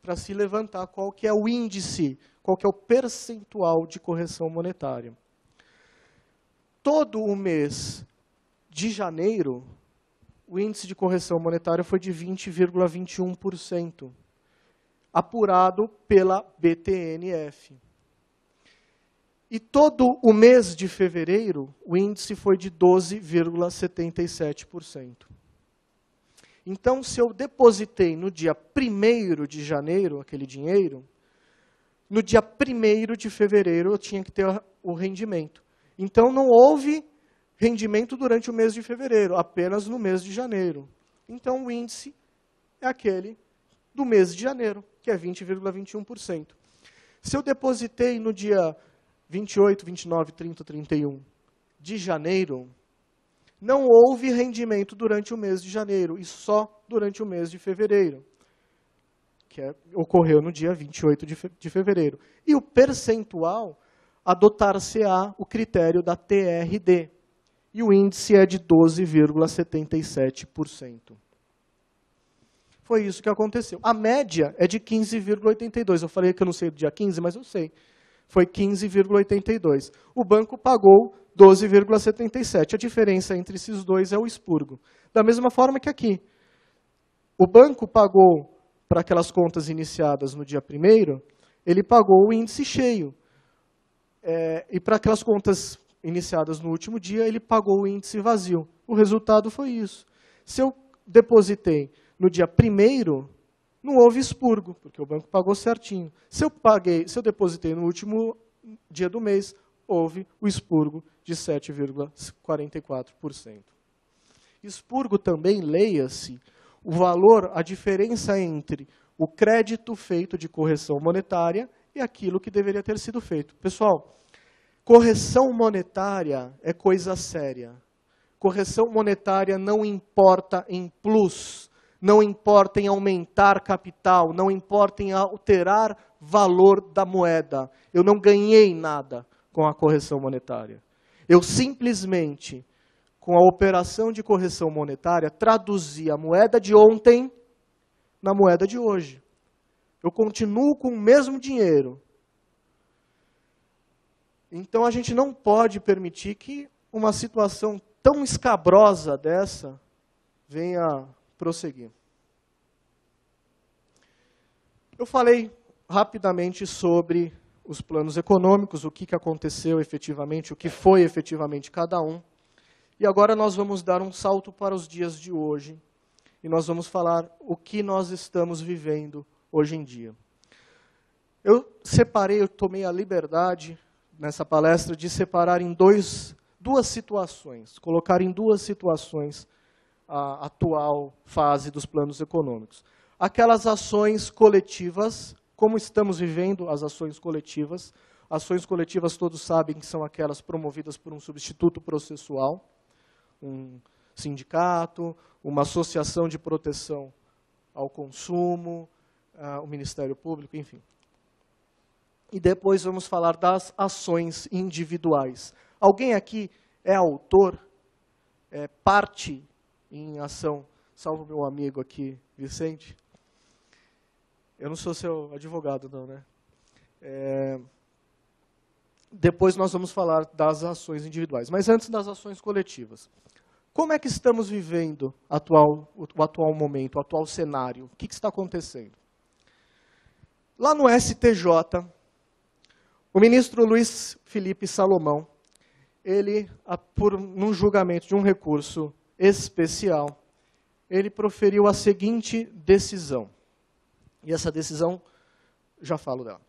para se levantar qual que é o índice, qual que é o percentual de correção monetária. Todo o mês de janeiro, o índice de correção monetária foi de 20,21%. Apurado pela BTNF. E todo o mês de fevereiro, o índice foi de 12,77%. Então, se eu depositei no dia 1º de janeiro aquele dinheiro, no dia 1º de fevereiro eu tinha que ter o rendimento. Então não houve rendimento durante o mês de fevereiro, apenas no mês de janeiro. Então o índice é aquele do mês de janeiro, que é 20,21%. Se eu depositei no dia 28, 29, 30, 31 de janeiro, não houve rendimento durante o mês de janeiro, e só durante o mês de fevereiro, que ocorreu no dia 28 de fevereiro. E o percentual, adotar-se-á o critério da TRD, e o índice é de 12,77%. Foi isso que aconteceu. A média é de 15,82%. Eu falei que eu não sei do dia 15, mas eu sei. Foi 15,82%. O banco pagou 12,77%. A diferença entre esses dois é o expurgo. Da mesma forma que aqui. O banco pagou, para aquelas contas iniciadas no dia 1º, ele pagou o índice cheio. E para aquelas contas iniciadas no último dia, ele pagou o índice vazio. O resultado foi isso. Se eu depositei no dia 1º, não houve expurgo, porque o banco pagou certinho. Se eu depositei no último dia do mês, houve o expurgo de 7,44%. Expurgo também, leia-se, o valor, a diferença entre o crédito feito de correção monetária e aquilo que deveria ter sido feito. Pessoal, correção monetária é coisa séria. Correção monetária não importa em plus, não importa em aumentar capital, não importa em alterar valor da moeda. Eu não ganhei nada com a correção monetária. Eu simplesmente, com a operação de correção monetária, traduzi a moeda de ontem na moeda de hoje. Eu continuo com o mesmo dinheiro. Então a gente não pode permitir que uma situação tão escabrosa dessa venha prosseguir. Eu falei rapidamente sobre os planos econômicos, o que aconteceu efetivamente, o que foi efetivamente cada um. E agora nós vamos dar um salto para os dias de hoje. E nós vamos falar o que nós estamos vivendo hoje em dia. Eu tomei a liberdade, nessa palestra, de separar em duas situações, colocar em duas situações a atual fase dos planos econômicos. Aquelas ações coletivas, como estamos vivendo as ações coletivas. Ações coletivas todos sabem que são aquelas promovidas por um substituto processual, um sindicato, uma associação de proteção ao consumo, o Ministério Público, enfim. E depois vamos falar das ações individuais. Alguém aqui é autor, é parte em ação, salvo meu amigo aqui, Vicente? Eu não sou seu advogado, não, né? Depois nós vamos falar das ações individuais. Mas antes das ações coletivas. Como é que estamos vivendo o atual momento, o atual cenário? O que está acontecendo? Lá no STJ, o ministro Luiz Felipe Salomão, ele, num julgamento de um recurso especial, ele proferiu a seguinte decisão. E essa decisão, já falo dela.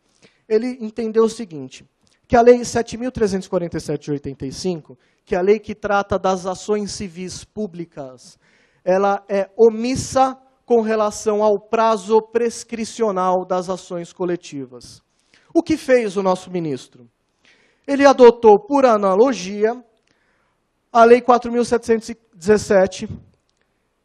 Ele entendeu o seguinte, que a Lei 7.347 de 85, que é a lei que trata das ações civis públicas, ela é omissa com relação ao prazo prescricional das ações coletivas. O que fez o nosso ministro? Ele adotou, por analogia, a Lei 4.717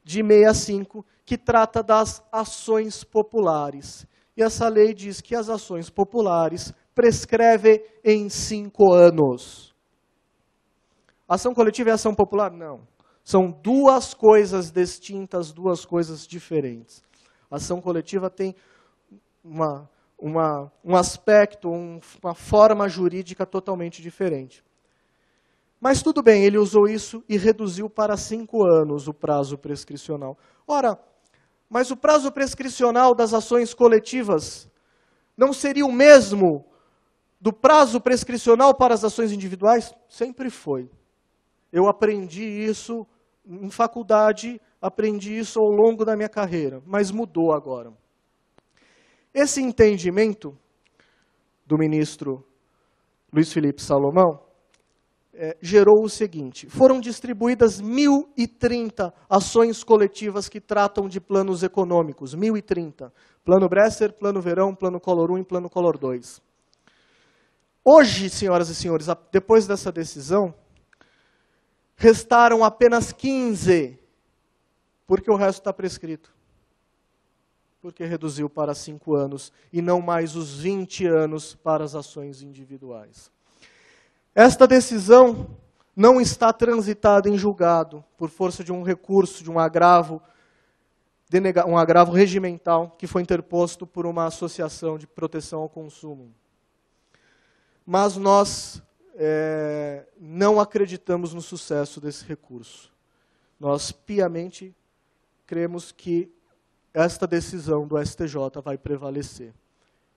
de 65, que trata das ações populares. E essa lei diz que as ações populares prescrevem em 5 anos. Ação coletiva e ação popular? Não. São duas coisas distintas, duas coisas diferentes. A ação coletiva tem um aspecto, uma forma jurídica totalmente diferente. Mas tudo bem, ele usou isso e reduziu para 5 anos o prazo prescricional. Ora, mas o prazo prescricional das ações coletivas não seria o mesmo do prazo prescricional para as ações individuais? Sempre foi. Eu aprendi isso em faculdade, aprendi isso ao longo da minha carreira, mas mudou agora. Esse entendimento do ministro Luiz Felipe Salomão, gerou o seguinte: foram distribuídas 1.030 ações coletivas que tratam de planos econômicos, 1.030. Plano Bresser, Plano Verão, Plano Collor 1 e Plano Collor 2. Hoje, senhoras e senhores, depois dessa decisão, restaram apenas 15, porque o resto está prescrito. Porque reduziu para 5 anos e não mais os 20 anos para as ações individuais. Esta decisão não está transitada em julgado por força de um recurso, de um agravo regimental que foi interposto por uma associação de proteção ao consumo. Mas nós não acreditamos no sucesso desse recurso. Nós piamente cremos que esta decisão do STJ vai prevalecer.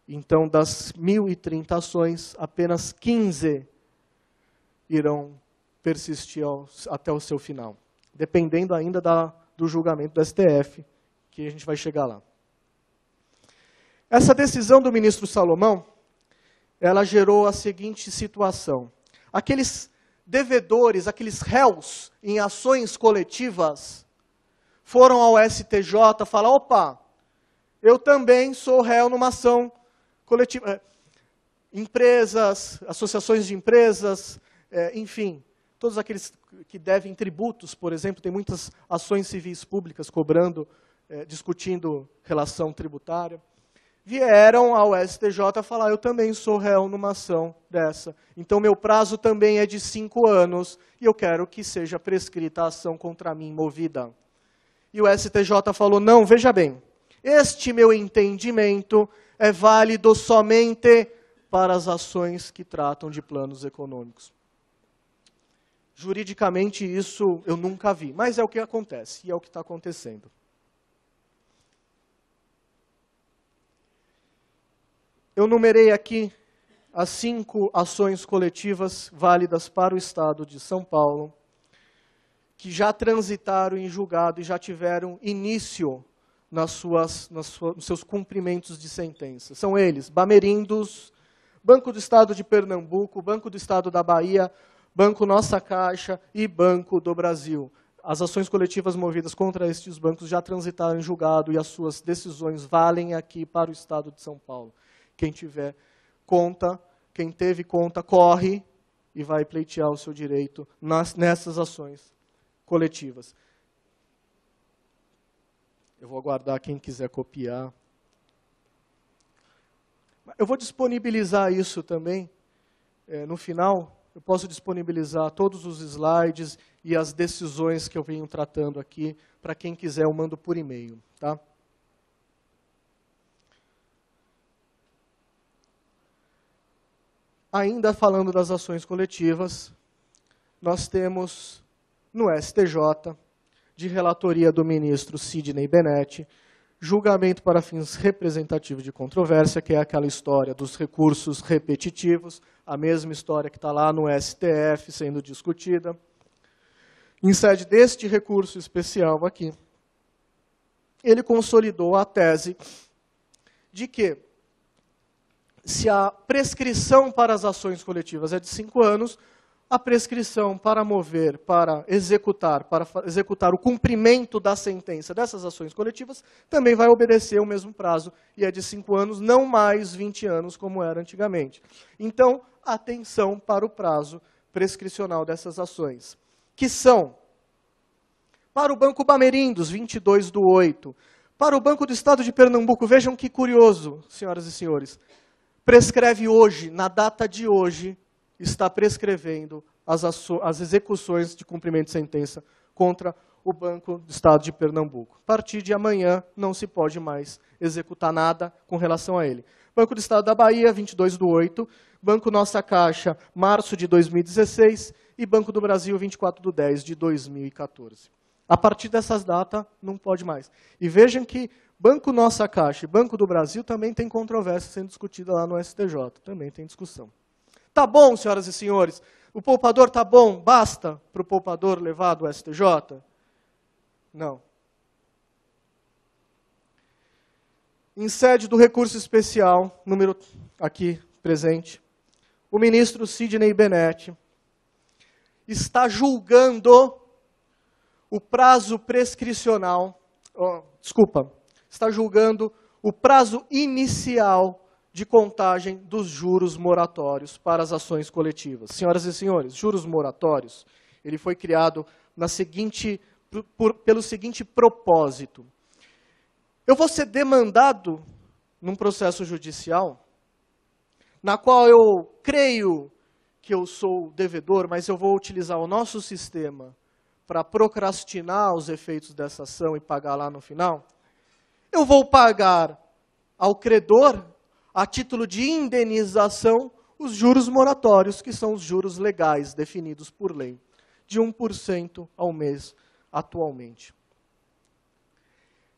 Então, das 1.030 ações, apenas 15 irão persistir até o seu final, dependendo ainda do julgamento do STF, que a gente vai chegar lá. Essa decisão do ministro Salomão, ela gerou a seguinte situação. Aqueles devedores, aqueles réus em ações coletivas, foram ao STJ falar: opa, eu também sou réu numa ação coletiva. Empresas, associações de empresas, enfim, todos aqueles que devem tributos, por exemplo, tem muitas ações civis públicas cobrando, discutindo relação tributária, vieram ao STJ falar: eu também sou réu numa ação dessa, então meu prazo também é de 5 anos e eu quero que seja prescrita a ação contra mim movida. E o STJ falou: não, veja bem, este meu entendimento é válido somente para as ações que tratam de planos econômicos. Juridicamente, isso eu nunca vi, mas é o que acontece, e é o que está acontecendo. Eu numerei aqui as 5 ações coletivas válidas para o Estado de São Paulo, que já transitaram em julgado e já tiveram início nos seus cumprimentos de sentença. São eles: Bamerindos, Banco do Estado de Pernambuco, Banco do Estado da Bahia, Banco Nossa Caixa e Banco do Brasil. As ações coletivas movidas contra estes bancos já transitaram em julgado e as suas decisões valem aqui para o Estado de São Paulo. Quem tiver conta, quem teve conta, corre e vai pleitear o seu direito nessas ações coletivas. Eu vou aguardar quem quiser copiar. Eu vou disponibilizar isso também no final. Eu posso disponibilizar todos os slides e as decisões que eu venho tratando aqui. Para quem quiser, eu mando por e-mail. Tá? Ainda falando das ações coletivas, nós temos no STJ, de relatoria do ministro Sidney Benetti, julgamento para fins representativos de controvérsia, que é aquela história dos recursos repetitivos, a mesma história que está lá no STF sendo discutida. Em sede deste recurso especial aqui, ele consolidou a tese de que, se a prescrição para as ações coletivas é de 5 anos, a prescrição para mover, para executar o cumprimento da sentença dessas ações coletivas também vai obedecer o mesmo prazo, e é de 5 anos, não mais 20 anos, como era antigamente. Então, atenção para o prazo prescricional dessas ações, que são, para o Banco Bamerindos, 22/8, para o Banco do Estado de Pernambuco, vejam que curioso, senhoras e senhores, prescreve hoje, na data de hoje, está prescrevendo as execuções de cumprimento de sentença contra o Banco do Estado de Pernambuco. A partir de amanhã, não se pode mais executar nada com relação a ele. Banco do Estado da Bahia, 22/8, Banco Nossa Caixa, março de 2016, e Banco do Brasil, 24/10 de 2014. A partir dessas datas, não pode mais. E vejam que Banco Nossa Caixa e Banco do Brasil também tem controvérsia sendo discutida lá no STJ, também tem discussão. Tá bom, senhoras e senhores? O poupador tá bom? Basta para o poupador levar do STJ? Não. Em sede do recurso especial, número aqui presente, o ministro Sidney Bennett, está julgando o prazo prescricional, está julgando o prazo inicial de contagem dos juros moratórios para as ações coletivas. Senhoras e senhores, juros moratórios, ele foi criado pelo seguinte propósito. Eu vou ser demandado num processo judicial, na qual eu creio que eu sou devedor, mas eu vou utilizar o nosso sistema para procrastinar os efeitos dessa ação e pagar lá no final. Eu vou pagar ao credor, a título de indenização, os juros moratórios, que são os juros legais definidos por lei, de 1% ao mês atualmente.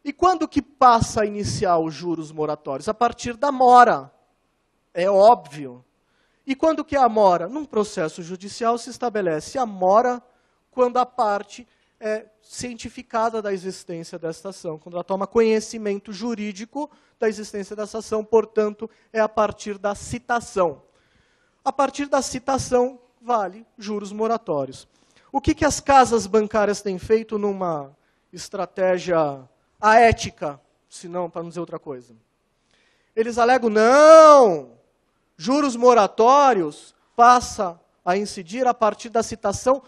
E quando que passa a iniciar os juros moratórios? A partir da mora, é óbvio. E quando que é a mora? Num processo judicial se estabelece a mora quando a parte é cientificada da existência desta ação, quando ela toma conhecimento jurídico da existência dessa ação, portanto, é a partir da citação. A partir da citação, vale juros moratórios. O que as casas bancárias têm feito numa estratégia aética, se não, para não dizer outra coisa? Eles alegam, não, juros moratórios passa a incidir a partir da citação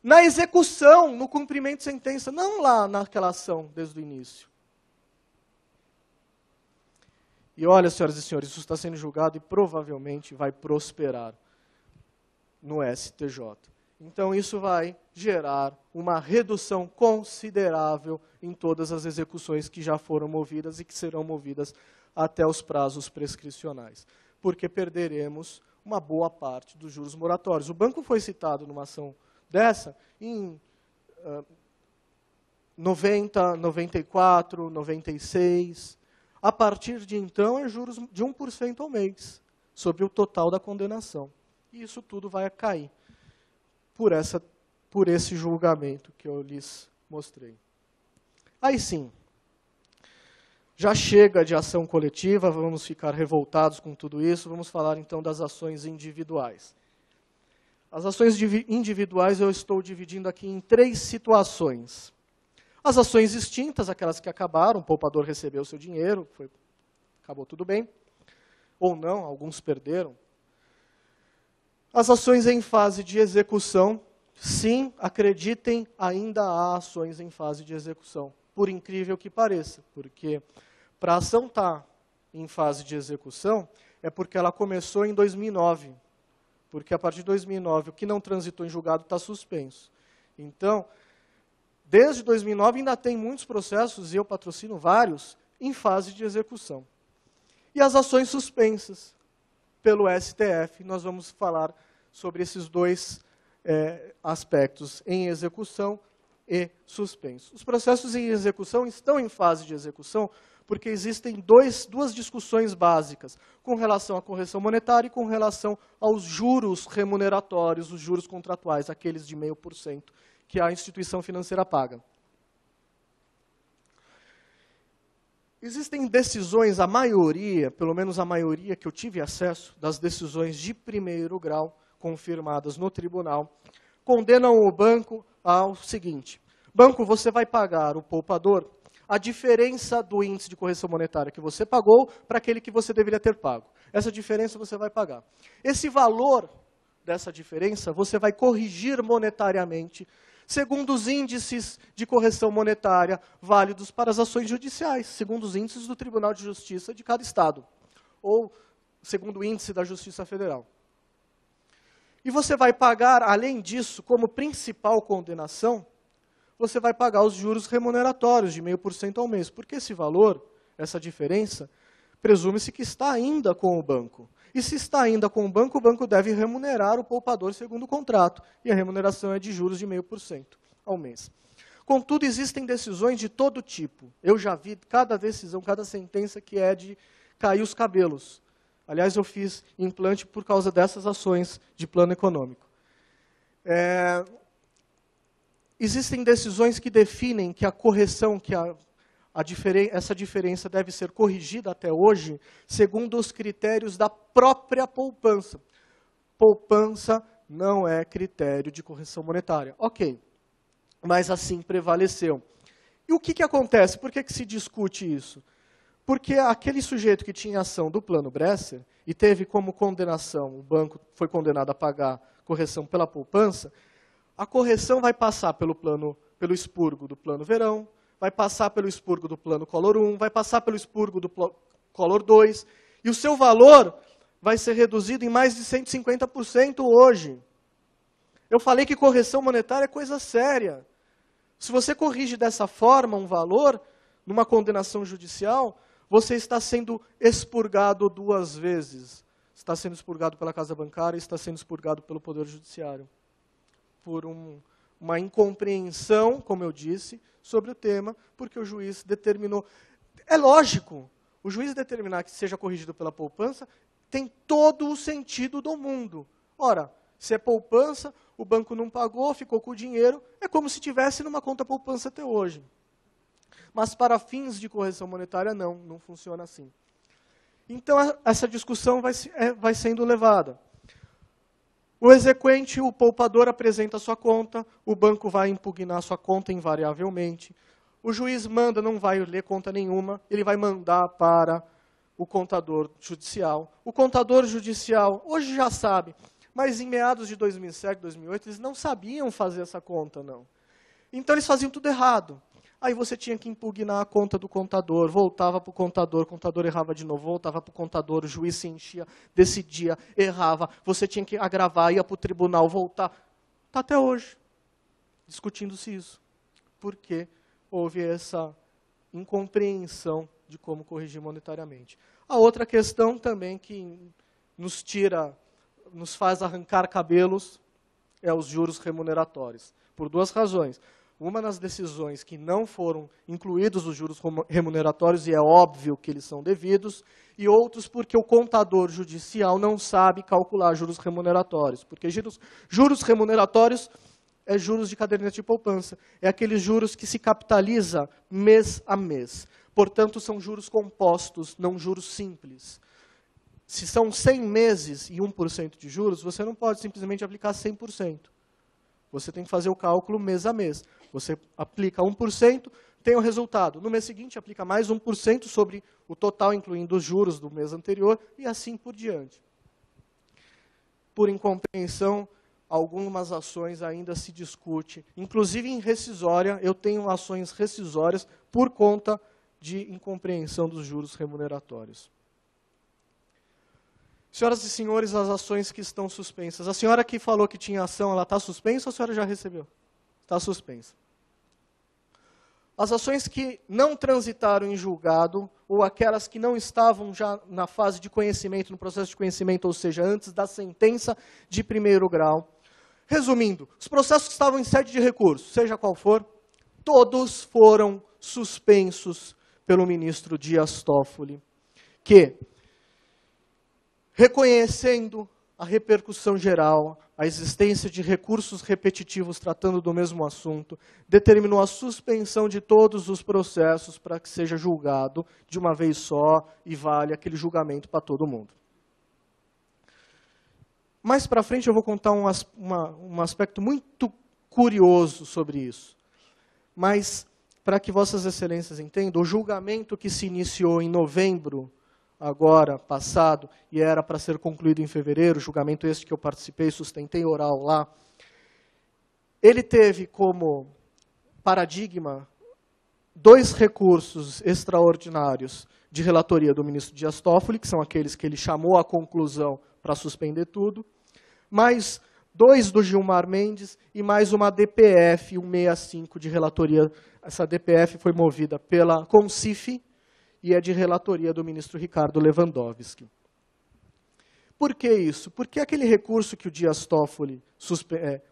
na execução, no cumprimento de sentença, não lá naquela ação desde o início. E olha, senhoras e senhores, isso está sendo julgado e provavelmente vai prosperar no STJ. Então isso vai gerar uma redução considerável em todas as execuções que já foram movidas e que serão movidas até os prazos prescricionais, porque perderemos uma boa parte dos juros moratórios. O banco foi citado numa ação dessa em 90, 94, 96. A partir de então, é juros de 1% ao mês, sobre o total da condenação. E isso tudo vai cair por esse julgamento que eu lhes mostrei. Aí sim, já chega de ação coletiva, vamos ficar revoltados com tudo isso, vamos falar então das ações individuais. As ações individuais eu estou dividindo aqui em 3 situações. As ações extintas, aquelas que acabaram, o poupador recebeu o seu dinheiro, acabou tudo bem. Ou não, alguns perderam. As ações em fase de execução, sim, acreditem, ainda há ações em fase de execução. Por incrível que pareça, porque para a ação estar em fase de execução, é porque ela começou em 2009. Porque a partir de 2009, o que não transitou em julgado está suspenso. Então, desde 2009 ainda tem muitos processos, e eu patrocino vários, em fase de execução. E as ações suspensas pelo STF, nós vamos falar sobre esses 2 aspectos, em execução e suspenso. Os processos em execução estão em fase de execução porque existem 2 discussões básicas, com relação à correção monetária e com relação aos juros remuneratórios, os juros contratuais, aqueles de 0,5%, que a instituição financeira paga. Existem decisões, a maioria, pelo menos a maioria que eu tive acesso, das decisões de primeiro grau, confirmadas no tribunal, condenam o banco ao seguinte: banco, você vai pagar o poupador a diferença do índice de correção monetária que você pagou para aquele que você deveria ter pago. Essa diferença você vai pagar. Esse valor dessa diferença você vai corrigir monetariamente segundo os índices de correção monetária válidos para as ações judiciais, segundo os índices do Tribunal de Justiça de cada estado, ou segundo o índice da Justiça Federal. E você vai pagar, além disso, como principal condenação, você vai pagar os juros remuneratórios de 0,5% ao mês, porque esse valor, essa diferença, presume-se que está ainda com o banco. E se está ainda com o banco deve remunerar o poupador segundo o contrato, e a remuneração é de juros de 0,5% ao mês. Contudo, existem decisões de todo tipo. Eu já vi cada decisão, cada sentença que é de cair os cabelos. Aliás, eu fiz implante por causa dessas ações de plano econômico. Existem decisões que definem que a correção, que essa diferença deve ser corrigida até hoje segundo os critérios da própria poupança. Poupança não é critério de correção monetária. Ok, mas assim prevaleceu. E o que acontece? Por que se discute isso? Porque aquele sujeito que tinha ação do plano Bresser e teve como condenação, o banco foi condenado a pagar correção pela poupança, a correção vai passar pelo expurgo do plano Verão, vai passar pelo expurgo do plano Collor 1, vai passar pelo expurgo do Collor 2, e o seu valor vai ser reduzido em mais de 150% hoje. Eu falei que correção monetária é coisa séria. Se você corrige dessa forma um valor, numa condenação judicial, você está sendo expurgado duas vezes. Está sendo expurgado pela Casa Bancária e está sendo expurgado pelo Poder Judiciário. Por uma incompreensão, como eu disse, sobre o tema, porque o juiz determinou. É lógico, o juiz determinar que seja corrigido pela poupança tem todo o sentido do mundo. Ora, se é poupança, o banco não pagou, ficou com o dinheiro, é como se tivesse numa conta poupança até hoje. Mas para fins de correção monetária, não funciona assim. Então, essa discussão vai sendo levada. O exequente, o poupador, apresenta a sua conta, o banco vai impugnar a sua conta invariavelmente. O juiz manda, não vai ler conta nenhuma, ele vai mandar para o contador judicial. O contador judicial, hoje já sabe, mas em meados de 2007, 2008, eles não sabiam fazer essa conta, não. Então, eles faziam tudo errado. Aí você tinha que impugnar a conta do contador, voltava para o contador errava de novo, voltava para o contador, o juiz se enchia, decidia, errava, você tinha que agravar, ia para o tribunal, voltar. Está até hoje, discutindo-se isso. Porque houve essa incompreensão de como corrigir monetariamente. A outra questão também que nos faz arrancar cabelos é os juros remuneratórios. Por duas razões. Uma nas decisões que não foram incluídos os juros remuneratórios, e é óbvio que eles são devidos, e outros porque o contador judicial não sabe calcular juros remuneratórios. Porque juros remuneratórios é juros de caderneta de poupança. É aqueles juros que se capitaliza mês a mês. Portanto, são juros compostos, não juros simples. Se são 100 meses e 1% de juros, você não pode simplesmente aplicar 100%. Você tem que fazer o cálculo mês a mês. Você aplica 1%, tem o resultado. No mês seguinte, aplica mais 1% sobre o total, incluindo os juros do mês anterior, e assim por diante. Por incompreensão, algumas ações ainda se discute. Inclusive em rescisória, eu tenho ações rescisórias por conta de incompreensão dos juros remuneratórios. Senhoras e senhores, as ações que estão suspensas. A senhora que falou que tinha ação, ela está suspensa ou a senhora já recebeu? Está suspensa. As ações que não transitaram em julgado, ou aquelas que não estavam já na fase de conhecimento, no processo de conhecimento, ou seja, antes da sentença de primeiro grau. Resumindo, os processos que estavam em sede de recurso, seja qual for, todos foram suspensos pelo ministro Dias Toffoli, que, reconhecendo a repercussão geral, a existência de recursos repetitivos tratando do mesmo assunto, determinou a suspensão de todos os processos para que seja julgado de uma vez só e vale aquele julgamento para todo mundo. Mais para frente eu vou contar um aspecto muito curioso sobre isso. Mas, para que vossas excelências entendam, o julgamento que se iniciou em novembro agora, passado, e era para ser concluído em fevereiro, julgamento este que eu participei, sustentei oral lá, ele teve como paradigma 2 recursos extraordinários de relatoria do ministro Dias Toffoli, que são aqueles que ele chamou à conclusão para suspender tudo, mais 2 do Gilmar Mendes e mais uma DPF 165 de relatoria. Essa DPF foi movida pela Concif, e é de relatoria do ministro Ricardo Lewandowski. Por que isso? Porque aquele recurso que o Dias Toffoli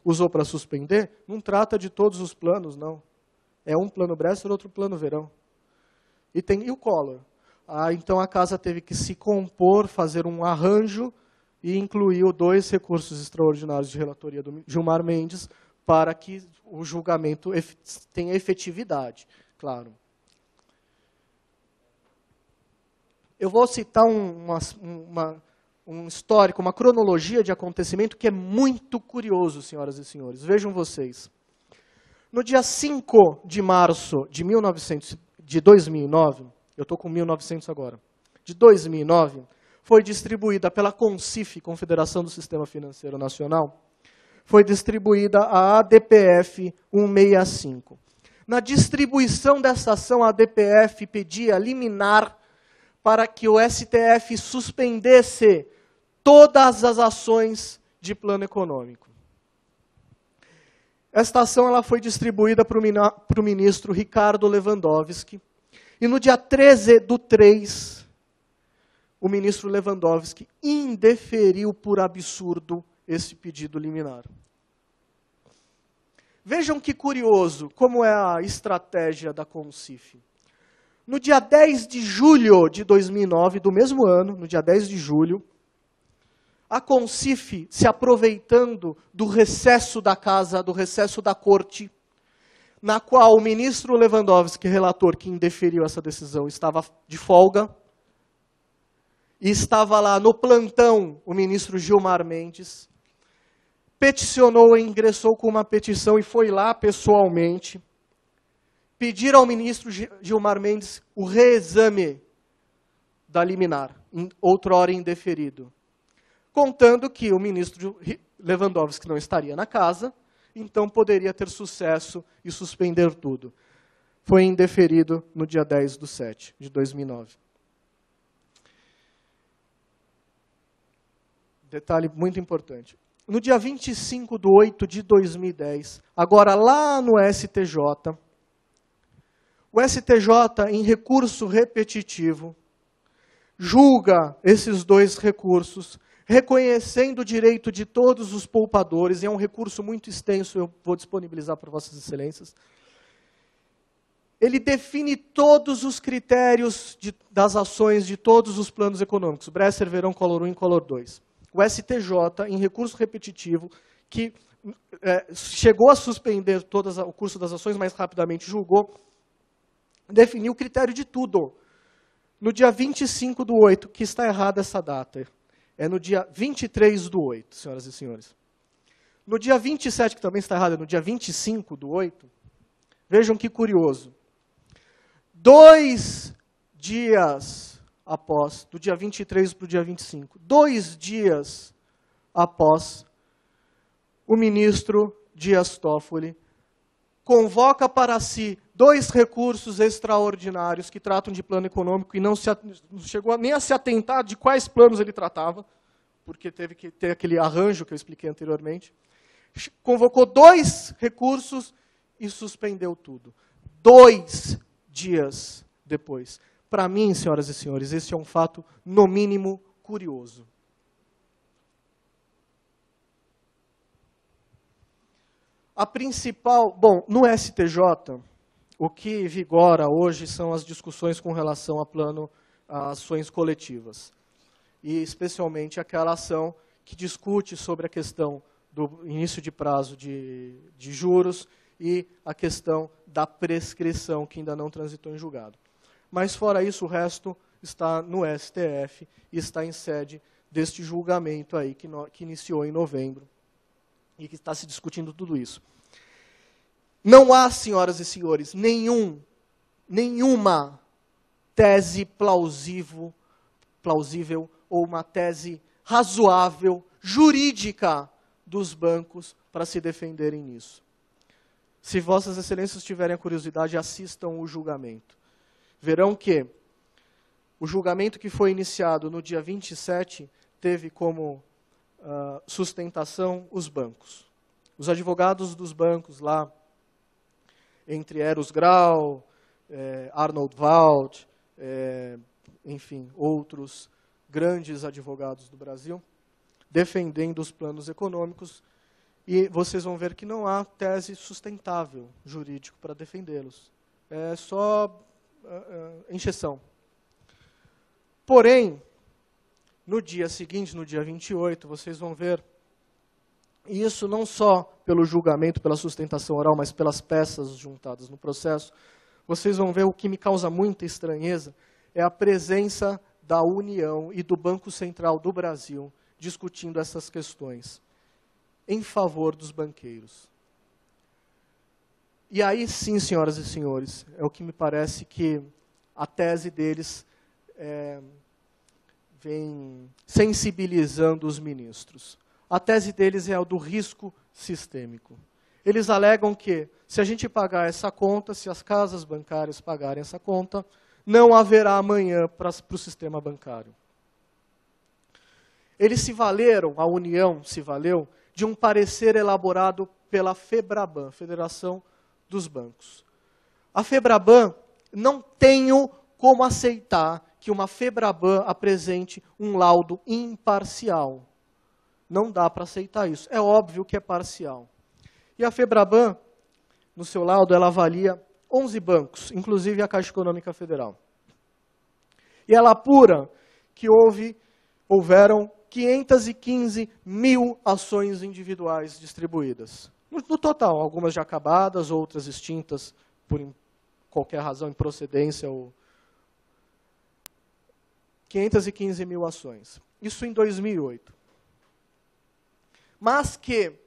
usou para suspender não trata de todos os planos, não. É um plano Bresser, outro plano Verão. E o Collor. Então a casa teve que se compor, fazer um arranjo e incluiu 2 recursos extraordinários de relatoria do Gilmar Mendes para que o julgamento tenha efetividade, claro. Eu vou citar um histórico, uma cronologia de acontecimento que é muito curioso, senhoras e senhores. Vejam vocês. No dia 5 de março de 2009, eu estou com 1900 agora, de 2009, foi distribuída pela CONCIF, Confederação do Sistema Financeiro Nacional, foi distribuída a ADPF 165. Na distribuição dessa ação, a ADPF pedia liminar para que o STF suspendesse todas as ações de plano econômico. Esta ação ela foi distribuída para o ministro Ricardo Lewandowski, e no dia 13/3, o ministro Lewandowski indeferiu por absurdo esse pedido liminar. Vejam que curioso como é a estratégia da CONCIF. No dia 10 de julho de 2009, do mesmo ano, no dia 10 de julho, a CONCIF, se aproveitando do recesso da casa, do recesso da corte, na qual o ministro Lewandowski, relator que indeferiu essa decisão, estava de folga, e estava lá no plantão o ministro Gilmar Mendes, peticionou, ingressou com uma petição e foi lá pessoalmente pedir ao ministro Gilmar Mendes o reexame da liminar, outrora indeferido, contando que o ministro Lewandowski não estaria na casa, então poderia ter sucesso e suspender tudo. Foi indeferido no dia 10/7 de 2009. Detalhe muito importante. No dia 25/8 de 2010, agora lá no STJ, o STJ, em recurso repetitivo, julga esses dois recursos, reconhecendo o direito de todos os poupadores, e é um recurso muito extenso, eu vou disponibilizar para Vossas Excelências. Ele define todos os critérios das ações de todos os planos econômicos, Bresser, Verão, Collor 1 e Collor 2. O STJ, em recurso repetitivo, que chegou a suspender o curso das ações, mas rapidamente julgou, definiu o critério de tudo. No dia 25/8, que está errada essa data, é no dia 23/8, senhoras e senhores. No dia 27, que também está errado, é no dia 25/8, vejam que curioso. 2 dias após, do dia 23 para o dia 25, 2 dias após, o ministro Dias Toffoli convoca para si 2 recursos extraordinários que tratam de plano econômico e não chegou nem a se atentar de quais planos ele tratava, porque teve que ter aquele arranjo que eu expliquei anteriormente. Convocou 2 recursos e suspendeu tudo. 2 dias depois. Para mim, senhoras e senhores, esse é um fato, no mínimo, curioso. A principal... Bom, no STJ, o que vigora hoje são as discussões com relação a ações coletivas. E, especialmente, aquela ação que discute sobre a questão do início de prazo de juros e a questão da prescrição, que ainda não transitou em julgado. Mas, fora isso, o resto está no STF e está em sede deste julgamento aí que iniciou em novembro e que está se discutindo tudo isso. Não há, senhoras e senhores, nenhuma tese plausível ou uma tese razoável, jurídica dos bancos para se defenderem nisso. Se Vossas Excelências tiverem a curiosidade, assistam o julgamento. Verão que o julgamento que foi iniciado no dia 27 teve como sustentação os bancos. Os advogados dos bancos lá, entre Eros Grau, Arnold Wald, enfim, outros grandes advogados do Brasil, defendendo os planos econômicos, e vocês vão ver que não há tese sustentável jurídico para defendê-los. É só encheção. Porém, no dia seguinte, no dia 28, vocês vão ver, e isso não só pelo julgamento, pela sustentação oral, mas pelas peças juntadas no processo, vocês vão ver o que me causa muita estranheza, é a presença da União e do Banco Central do Brasil discutindo essas questões em favor dos banqueiros. E aí sim, senhoras e senhores, é o que me parece que a tese deles vem sensibilizando os ministros. A tese deles é a do risco sistêmico. Eles alegam que, se a gente pagar essa conta, se as casas bancárias pagarem essa conta, não haverá amanhã para o sistema bancário. Eles se valeram, a União se valeu, de um parecer elaborado pela FEBRABAN, Federação dos Bancos. A FEBRABAN, não tenho como aceitar que uma FEBRABAN apresente um laudo imparcial. Não dá para aceitar isso. É óbvio que é parcial. E a FEBRABAN, no seu laudo, ela avalia 11 bancos, inclusive a Caixa Econômica Federal. E ela apura que houveram 515 mil ações individuais distribuídas. No total, algumas já acabadas, outras extintas por qualquer razão, improcedência. 515 mil ações. Isso em 2008. Mas que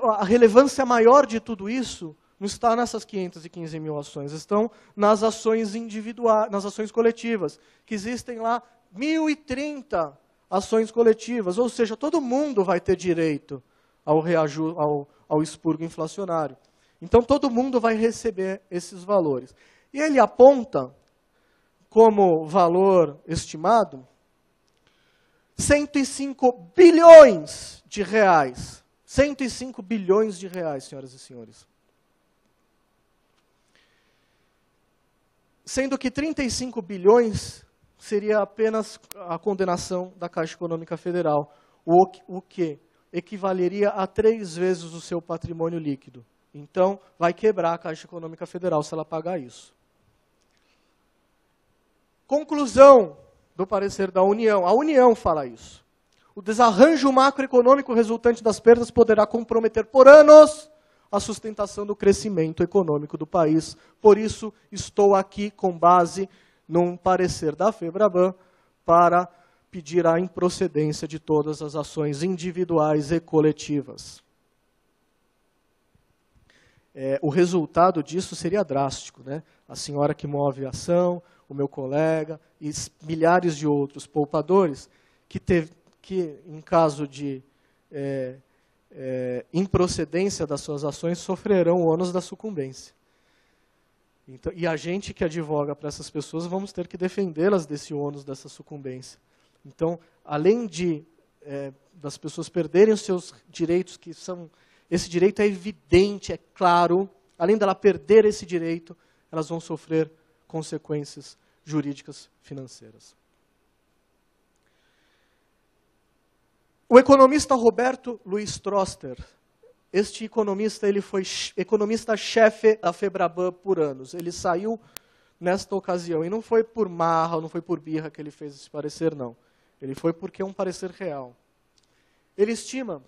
a relevância maior de tudo isso não está nessas 515 mil ações, estão nas ações individuais, nas ações coletivas, que existem lá 1.030 ações coletivas, ou seja, todo mundo vai ter direito ao expurgo inflacionário. Então, todo mundo vai receber esses valores. E ele aponta, como valor estimado, 105 bilhões de reais. 105 bilhões de reais, senhoras e senhores. Sendo que 35 bilhões seria apenas a condenação da Caixa Econômica Federal, o que equivaleria a 3 vezes o seu patrimônio líquido. Então, vai quebrar a Caixa Econômica Federal se ela pagar isso. Conclusão do parecer da União. A União fala isso. O desarranjo macroeconômico resultante das perdas poderá comprometer por anos a sustentação do crescimento econômico do país. Por isso, estou aqui com base num parecer da FEBRABAN para pedir a improcedência de todas as ações individuais e coletivas. O resultado disso seria drástico, né? A senhora que move a ação, o meu colega e milhares de outros poupadores que, em caso de improcedência das suas ações, sofrerão o ônus da sucumbência. Então, e a gente que advoga para essas pessoas, vamos ter que defendê-las desse ônus, dessa sucumbência. Então, além das pessoas perderem os seus direitos, esse direito é evidente, é claro, além dela perder esse direito, elas vão sofrer consequências jurídicas financeiras. O economista Roberto Luiz Troster, este economista, ele foi economista-chefe da FEBRABAN por anos. Ele saiu nesta ocasião, e não foi por marra, não foi por birra que ele fez esse parecer, não. Ele foi porque é um parecer real. Ele estima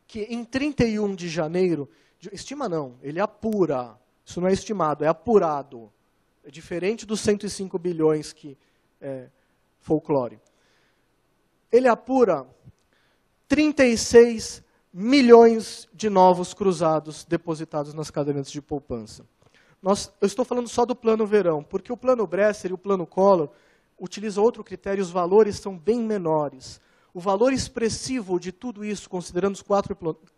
que em 31 de janeiro, estima não, ele apura, isso não é estimado, é apurado. É diferente dos 105 bilhões que é folclore. Ele apura 36 milhões de novos cruzados depositados nas cadernetas de poupança. Eu estou falando só do plano verão, porque o plano Bresser e o plano Collor utilizam outro critério, os valores são bem menores. O valor expressivo de tudo isso, considerando os 4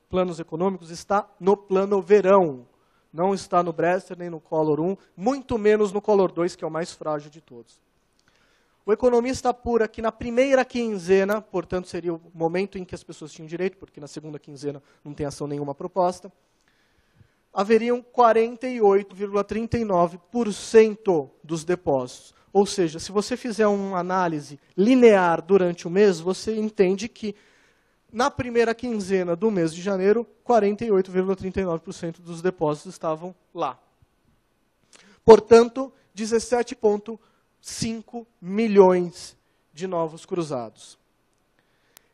planos econômicos, está no plano verão. Não está no Bresser nem no Collor 1, muito menos no Collor 2, que é o mais frágil de todos. O economista apura que na primeira quinzena, portanto seria o momento em que as pessoas tinham direito, porque na segunda quinzena não tem ação nenhuma proposta, haveriam 48,39% dos depósitos. Ou seja, se você fizer uma análise linear durante o mês, você entende que na primeira quinzena do mês de janeiro, 48,39% dos depósitos estavam lá. Portanto, 17,5 milhões de novos cruzados.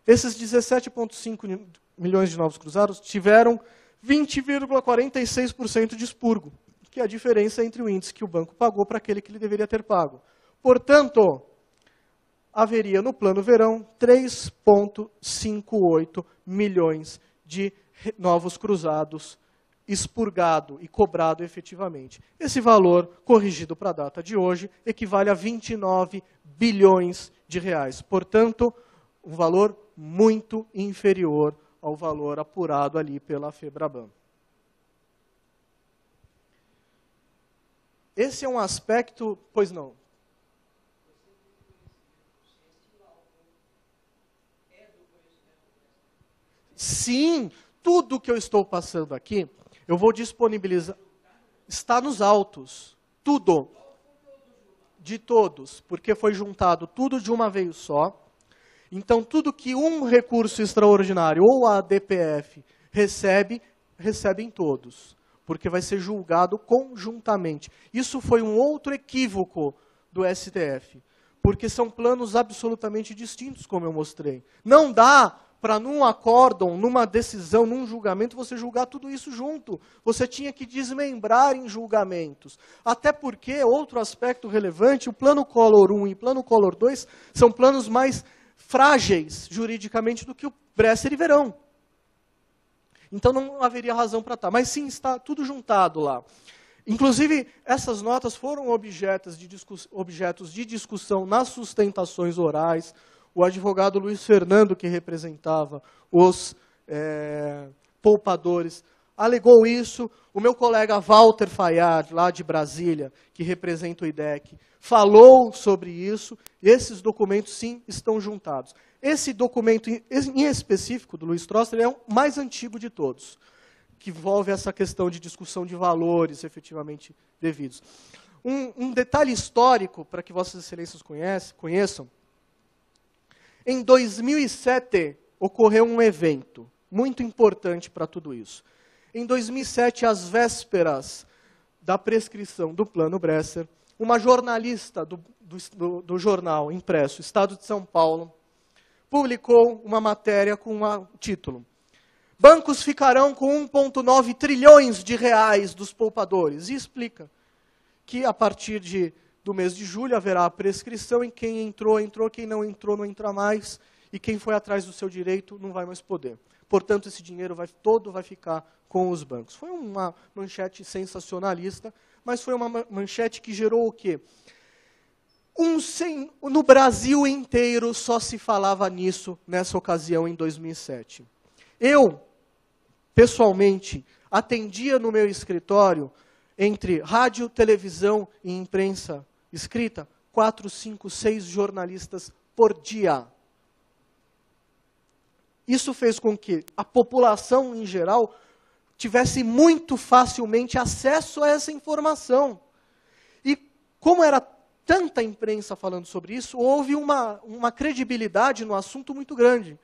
Esses 17,5 milhões de novos cruzados tiveram 20,46% de expurgo. que é a diferença entre o índice que o banco pagou para aquele que ele deveria ter pago. Portanto, haveria no plano verão 3,58 milhões de novos cruzados expurgado e cobrado efetivamente. Esse valor, corrigido para a data de hoje, equivale a 29 bilhões de reais. Portanto, um valor muito inferior ao valor apurado ali pela FEBRABAN. Esse é um aspecto... Pois não. Sim, tudo que eu estou passando aqui, eu vou disponibilizar. Está nos autos. Tudo. De todos. Porque foi juntado tudo de uma vez só. Então, tudo que um recurso extraordinário ou a DPF recebem todos. Porque vai ser julgado conjuntamente. Isso foi um outro equívoco do STF. Porque são planos absolutamente distintos, como eu mostrei. Não dá para num acórdão, numa decisão, num julgamento, você julgar tudo isso junto. Você tinha que desmembrar em julgamentos. Até porque, outro aspecto relevante, o plano Collor 1 e o plano Collor 2 são planos mais frágeis, juridicamente, do que o Bresser e Verão. Então não haveria razão para estar. Mas sim, está tudo juntado lá. Inclusive, essas notas foram objetos de discussão nas sustentações orais. O advogado Luiz Fernando, que representava os poupadores, alegou isso. O meu colega Walter Fayad, lá de Brasília, que representa o IDEC, falou sobre isso. Esses documentos, sim, estão juntados. Esse documento, em específico, do Luiz Stroessner, é o mais antigo de todos, que envolve essa questão de discussão de valores efetivamente devidos. Um detalhe histórico, para que Vossas Excelências conheçam, em 2007, ocorreu um evento muito importante para tudo isso. Em 2007, às vésperas da prescrição do Plano Bresser, uma jornalista do jornal impresso Estado de São Paulo publicou uma matéria com o título: Bancos ficarão com 1,9 trilhões de reais dos poupadores. E explica que, a partir do mês de julho, haverá a prescrição em quem entrou, quem não entra mais, e quem foi atrás do seu direito não vai mais poder. Portanto, esse dinheiro todo vai ficar com os bancos. Foi uma manchete sensacionalista, mas foi uma manchete que gerou o quê? No Brasil inteiro só se falava nisso nessa ocasião, em 2007. Eu, pessoalmente, atendia no meu escritório, entre rádio, televisão e imprensa escrita, 4, 5, 6 jornalistas por dia. Isso fez com que a população, em geral, tivesse muito facilmente acesso a essa informação. E como era tanta imprensa falando sobre isso, houve uma credibilidade no assunto muito grande,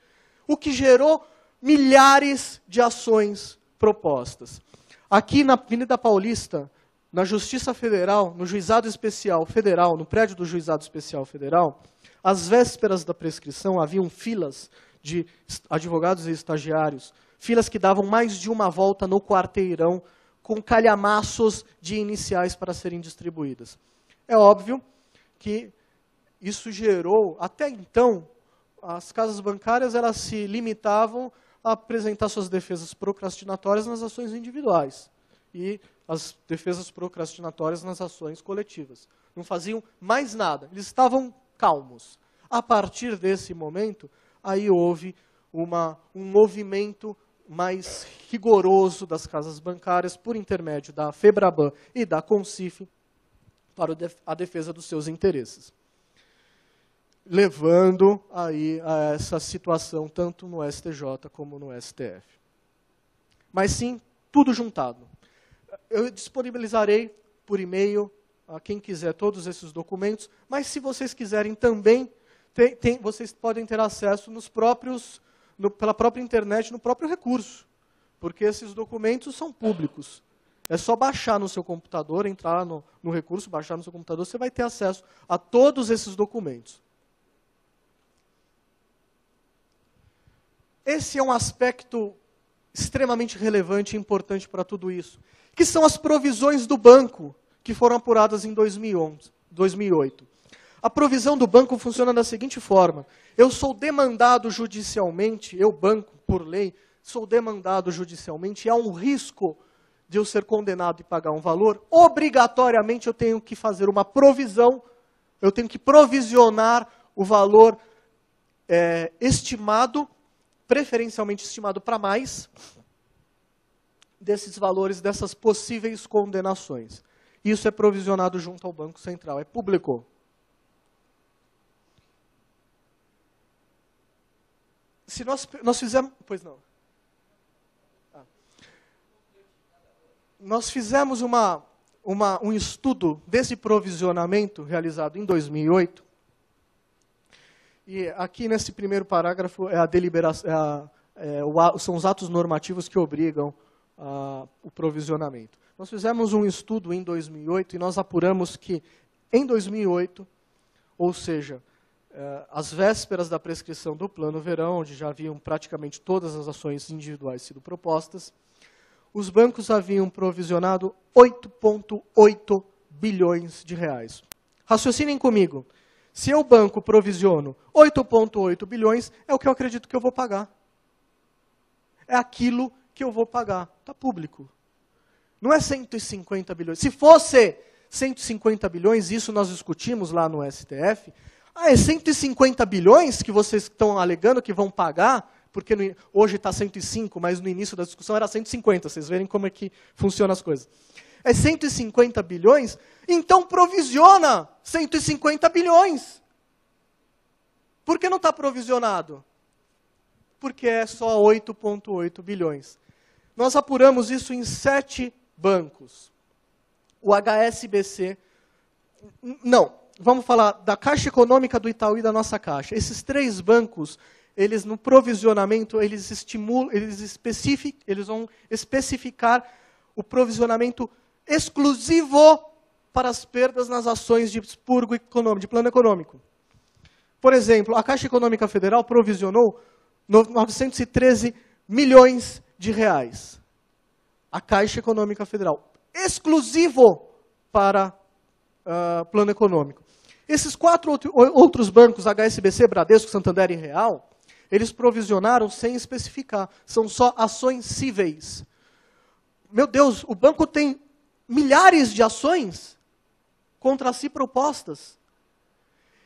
o que gerou milhares de ações propostas. Aqui na Avenida Paulista, na Justiça Federal, no Juizado Especial Federal, no prédio do Juizado Especial Federal, às vésperas da prescrição, haviam filas de advogados e estagiários, filas que davam mais de uma volta no quarteirão, com calhamaços de iniciais para serem distribuídas. É óbvio que isso gerou, até então, as casas bancárias elas se limitavam a apresentar suas defesas procrastinatórias nas ações individuais e as defesas procrastinatórias nas ações coletivas. Não faziam mais nada, eles estavam calmos. A partir desse momento, aí houve um movimento mais rigoroso das casas bancárias, por intermédio da FEBRABAN e da CONCIF, para a defesa dos seus interesses. Levando aí a essa situação, tanto no STJ como no STF. Mas sim, tudo juntado. Eu disponibilizarei por e-mail a quem quiser todos esses documentos, mas se vocês quiserem também, vocês podem ter acesso pela própria internet, no próprio recurso, porque esses documentos são públicos. É só baixar no seu computador, entrar no recurso, baixar no seu computador, você vai ter acesso a todos esses documentos. Esse é um aspecto extremamente relevante e importante para tudo isso, que são as provisões do banco, que foram apuradas em 2008. A provisão do banco funciona da seguinte forma: eu sou demandado judicialmente, eu banco, por lei, sou demandado judicialmente, e há um risco de eu ser condenado e pagar um valor, obrigatoriamente eu tenho que fazer uma provisão, eu tenho que provisionar o valor estimado, preferencialmente estimado para mais, desses valores, dessas possíveis condenações. Isso é provisionado junto ao Banco Central, é público. Se nós fizermos... Pois não. Nós fizemos um estudo desse provisionamento realizado em 2008. E aqui nesse primeiro parágrafo é a deliberação, são os atos normativos que obrigam o provisionamento. Nós fizemos um estudo em 2008 e nós apuramos que em 2008, ou seja, às vésperas da prescrição do Plano Verão, onde já haviam praticamente todas as ações individuais sido propostas, os bancos haviam provisionado 8,8 bilhões de reais. Raciocinem comigo. Se eu, banco, provisiono 8,8 bilhões, é o que eu acredito que eu vou pagar. É aquilo que eu vou pagar. Está público. Não é 150 bilhões. Se fosse 150 bilhões, isso nós discutimos lá no STF, é 150 bilhões que vocês estão alegando que vão pagar, porque hoje está 105, mas no início da discussão era 150, vocês verem como é que funcionam as coisas. É 150 bilhões, então provisiona 150 bilhões. Por que não está provisionado? Porque é só 8,8 bilhões. Nós apuramos isso em 7 bancos. O HSBC... Não, vamos falar da Caixa Econômica do Itaú e da nossa Caixa. Esses 3 bancos... Eles, no provisionamento, eles vão especificar o provisionamento exclusivo para as perdas nas ações de expurgo econômico, de plano econômico. Por exemplo, a Caixa Econômica Federal provisionou 913 milhões de reais. A Caixa Econômica Federal, exclusivo para plano econômico. Esses 4 outros bancos, HSBC, Bradesco, Santander e Real, eles provisionaram sem especificar. São só ações cíveis. Meu Deus, o banco tem milhares de ações contra si propostas.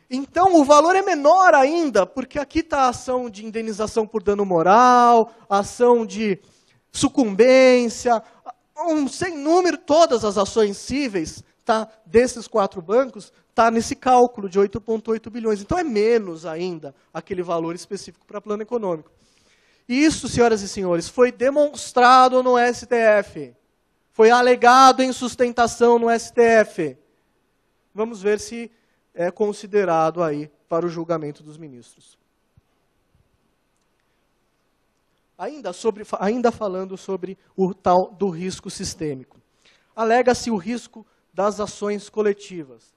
Então, o valor é menor ainda, porque aqui está a ação de indenização por dano moral, a ação de sucumbência, sem número, todas as ações cíveis desses 4 bancos, está nesse cálculo de 8,8 bilhões. Então é menos ainda aquele valor específico para plano econômico. E isso, senhoras e senhores, foi demonstrado no STF. Foi alegado em sustentação no STF. Vamos ver se é considerado aí para o julgamento dos ministros. Ainda falando sobre o tal do risco sistêmico. Alega-se o risco das ações coletivas.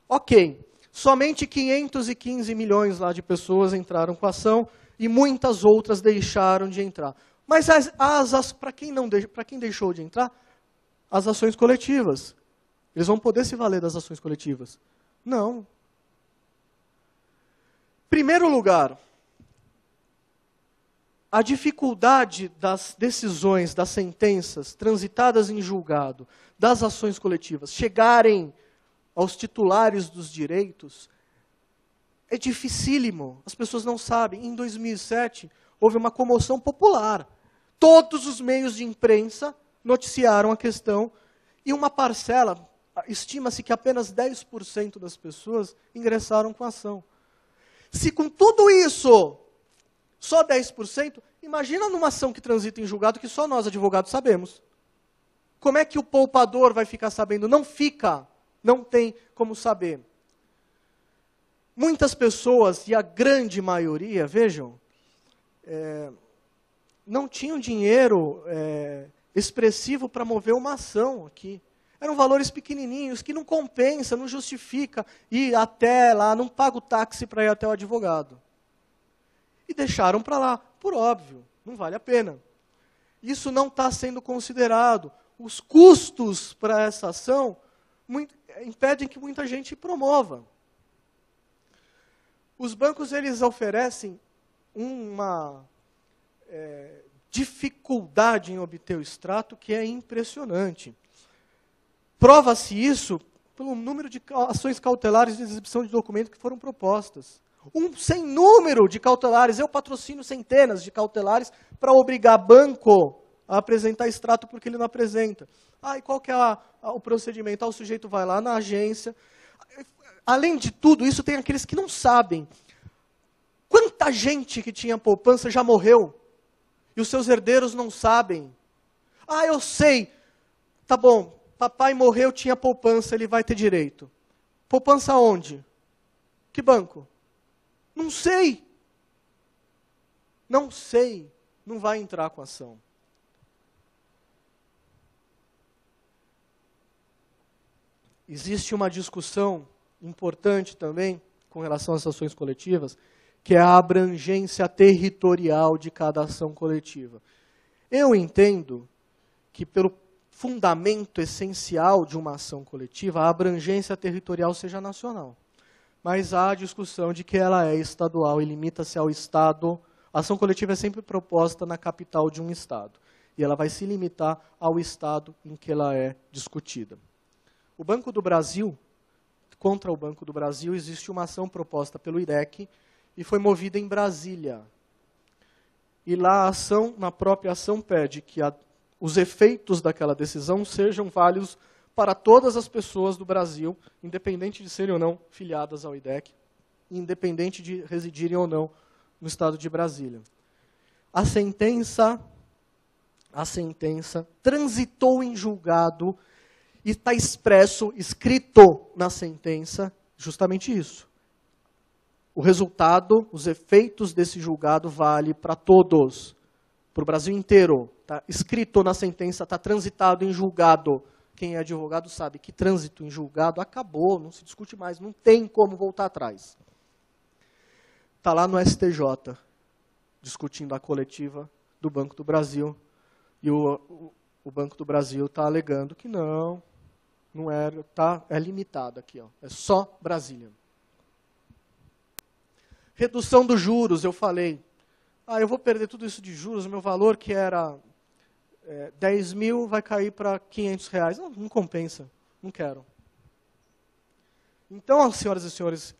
Ok, somente 515 milhões lá de pessoas entraram com a ação e muitas outras deixaram de entrar. Mas para quem deixou de entrar, as ações coletivas. Eles vão poder se valer das ações coletivas? Não. Primeiro lugar, a dificuldade das decisões, das sentenças transitadas em julgado, das ações coletivas, chegarem aos titulares dos direitos, é dificílimo. As pessoas não sabem. Em 2007, houve uma comoção popular. Todos os meios de imprensa noticiaram a questão e uma parcela, estima-se que apenas 10% das pessoas ingressaram com a ação. Se com tudo isso, só 10%, imagina numa ação que transita em julgado que só nós, advogados, sabemos. Como é que o poupador vai ficar sabendo? Não fica. Não tem como saber. Muitas pessoas, e a grande maioria, vejam, não tinham dinheiro expressivo para mover uma ação aqui. Eram valores pequenininhos, que não compensa, não justifica ir até lá, não paga o táxi para ir até o advogado. E deixaram para lá, por óbvio, não vale a pena. Isso não está sendo considerado. os custos para essa ação impedem que muita gente promova. Os bancos, eles oferecem uma dificuldade em obter o extrato que é impressionante. Prova-se isso pelo número de ações cautelares de exibição de documento que foram propostas. Sem número de cautelares, eu patrocino centenas de cautelares para obrigar banco a apresentar extrato porque ele não apresenta. E qual que é o procedimento? O sujeito vai lá na agência. Além de tudo, isso tem aqueles que não sabem. Quanta gente que tinha poupança já morreu e os seus herdeiros não sabem? Eu sei. Tá bom, papai morreu, tinha poupança, ele vai ter direito. Poupança onde? Que banco? Não sei. Não sei. Não vai entrar com ação. Existe uma discussão importante também com relação às ações coletivas, que é a abrangência territorial de cada ação coletiva. Eu entendo que, pelo fundamento essencial de uma ação coletiva, a abrangência territorial seja nacional. Mas há a discussão de que ela é estadual e limita-se ao Estado. A ação coletiva é sempre proposta na capital de um Estado. E ela vai se limitar ao Estado em que ela é discutida. O Banco do Brasil, contra o Banco do Brasil, existe uma ação proposta pelo IDEC e foi movida em Brasília. E lá a ação, na própria ação, pede que os efeitos daquela decisão sejam válidos para todas as pessoas do Brasil, independente de serem ou não filiadas ao IDEC, independente de residirem ou não no estado de Brasília. A sentença transitou em julgado e está escrito na sentença, justamente isso. O resultado, os efeitos desse julgado vale para todos, para o Brasil inteiro. Está escrito na sentença, está transitado em julgado. Quem é advogado sabe que trânsito em julgado acabou, não se discute mais, não tem como voltar atrás. Está lá no STJ, discutindo a coletiva do Banco do Brasil, e o Banco do Brasil está alegando que não era, é limitado aqui, é só Brasília. Redução dos juros, eu falei. Eu vou perder tudo isso de juros, meu valor que era 10 mil vai cair para 500 reais. Não compensa, não quero. Então, senhoras e senhores,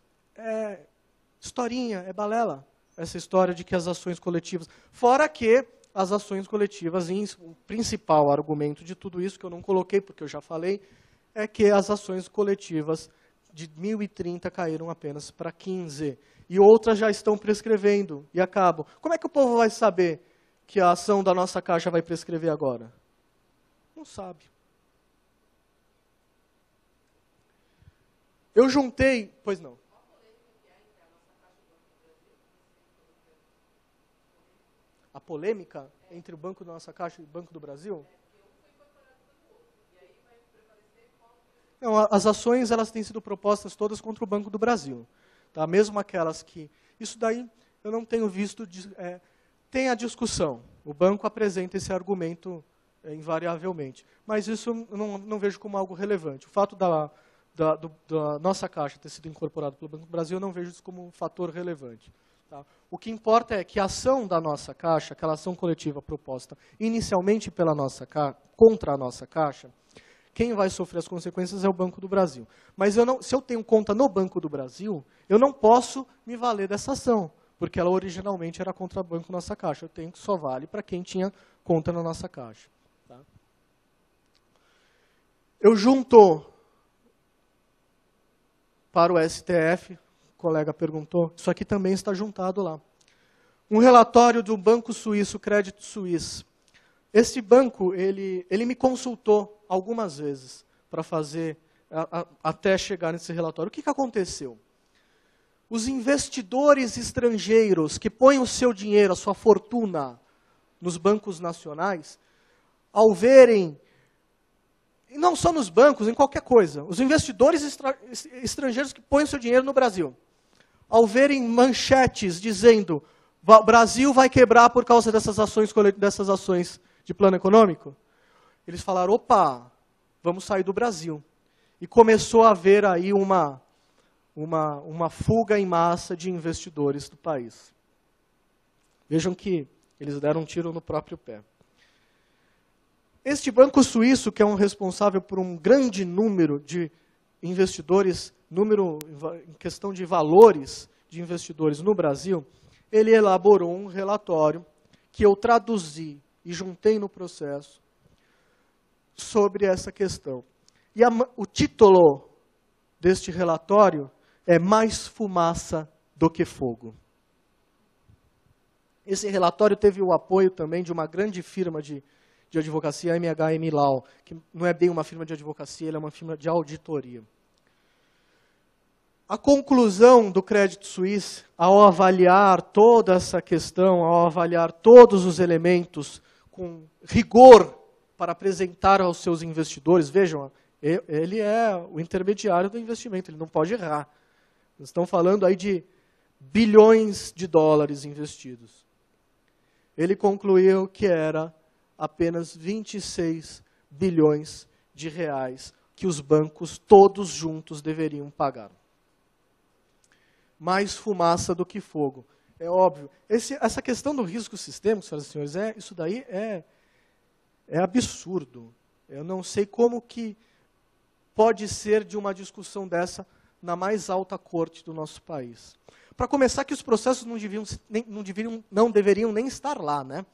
historinha, é balela, essa história de que as ações coletivas... Fora que as ações coletivas, o principal argumento de tudo isso, que eu não coloquei porque eu já falei, é que as ações coletivas de 1.030 caíram apenas para 15. E outras já estão prescrevendo e acabam. Como é que o povo vai saber que a ação da nossa Caixa vai prescrever agora? Não sabe. Eu juntei... Pois não. A polêmica entre o Banco da Nossa Caixa e o Banco do Brasil? Não, as ações elas têm sido propostas todas contra o Banco do Brasil. Tá? Mesmo aquelas que... Isso daí eu não tenho visto... Tem a discussão. O banco apresenta esse argumento invariavelmente. Mas isso eu não vejo como algo relevante. O fato da nossa Caixa ter sido incorporada pelo Banco do Brasil, eu não vejo isso como um fator relevante. Tá? O que importa é que a ação da nossa Caixa, aquela ação coletiva proposta inicialmente pela contra a nossa Caixa, quem vai sofrer as consequências é o Banco do Brasil. Mas se eu tenho conta no Banco do Brasil, eu não posso me valer dessa ação, porque ela originalmente era contra o Banco Nossa Caixa. Eu tenho que só vale para quem tinha conta na nossa Caixa. Tá? Eu junto para o STF, o colega perguntou, isso aqui também está juntado lá. Um relatório do Banco Suíço, Credit Suisse. Esse banco, ele me consultou algumas vezes para fazer, até chegar nesse relatório. O que aconteceu? Os investidores estrangeiros que põem o seu dinheiro, a sua fortuna, nos bancos nacionais, ao verem, e não só nos bancos, em qualquer coisa, os investidores estrangeiros que põem o seu dinheiro no Brasil, ao verem manchetes dizendo o Brasil vai quebrar por causa dessas ações de plano econômico, eles falaram, opa, vamos sair do Brasil. E começou a haver aí uma fuga em massa de investidores do país. Vejam que eles deram um tiro no próprio pé. Este banco suíço, que é um responsável por um grande número de investidores, em questão de valores de investidores no Brasil, ele elaborou um relatório que eu traduzi e juntei no processo sobre essa questão. E o título deste relatório é Mais Fumaça do que Fogo. Esse relatório teve o apoio também de uma grande firma de advocacia, a MHM Law, que não é bem uma firma de advocacia, ela é uma firma de auditoria. A conclusão do Credit Suisse, ao avaliar toda essa questão, ao avaliar todos os elementos com rigor para apresentar aos seus investidores, vejam, ele é o intermediário do investimento, ele não pode errar. Nós estamos falando aí de bilhões de dólares investidos. Ele concluiu que era apenas 26 bilhões de reais que os bancos todos juntos deveriam pagar. Mais fumaça do que fogo. É óbvio. Essa questão do risco sistêmico, senhoras e senhores, isso daí é absurdo. Eu não sei como que pode ser de uma discussão dessa na mais alta corte do nosso país. Para começar, que os processos não deveriam nem estar lá, né?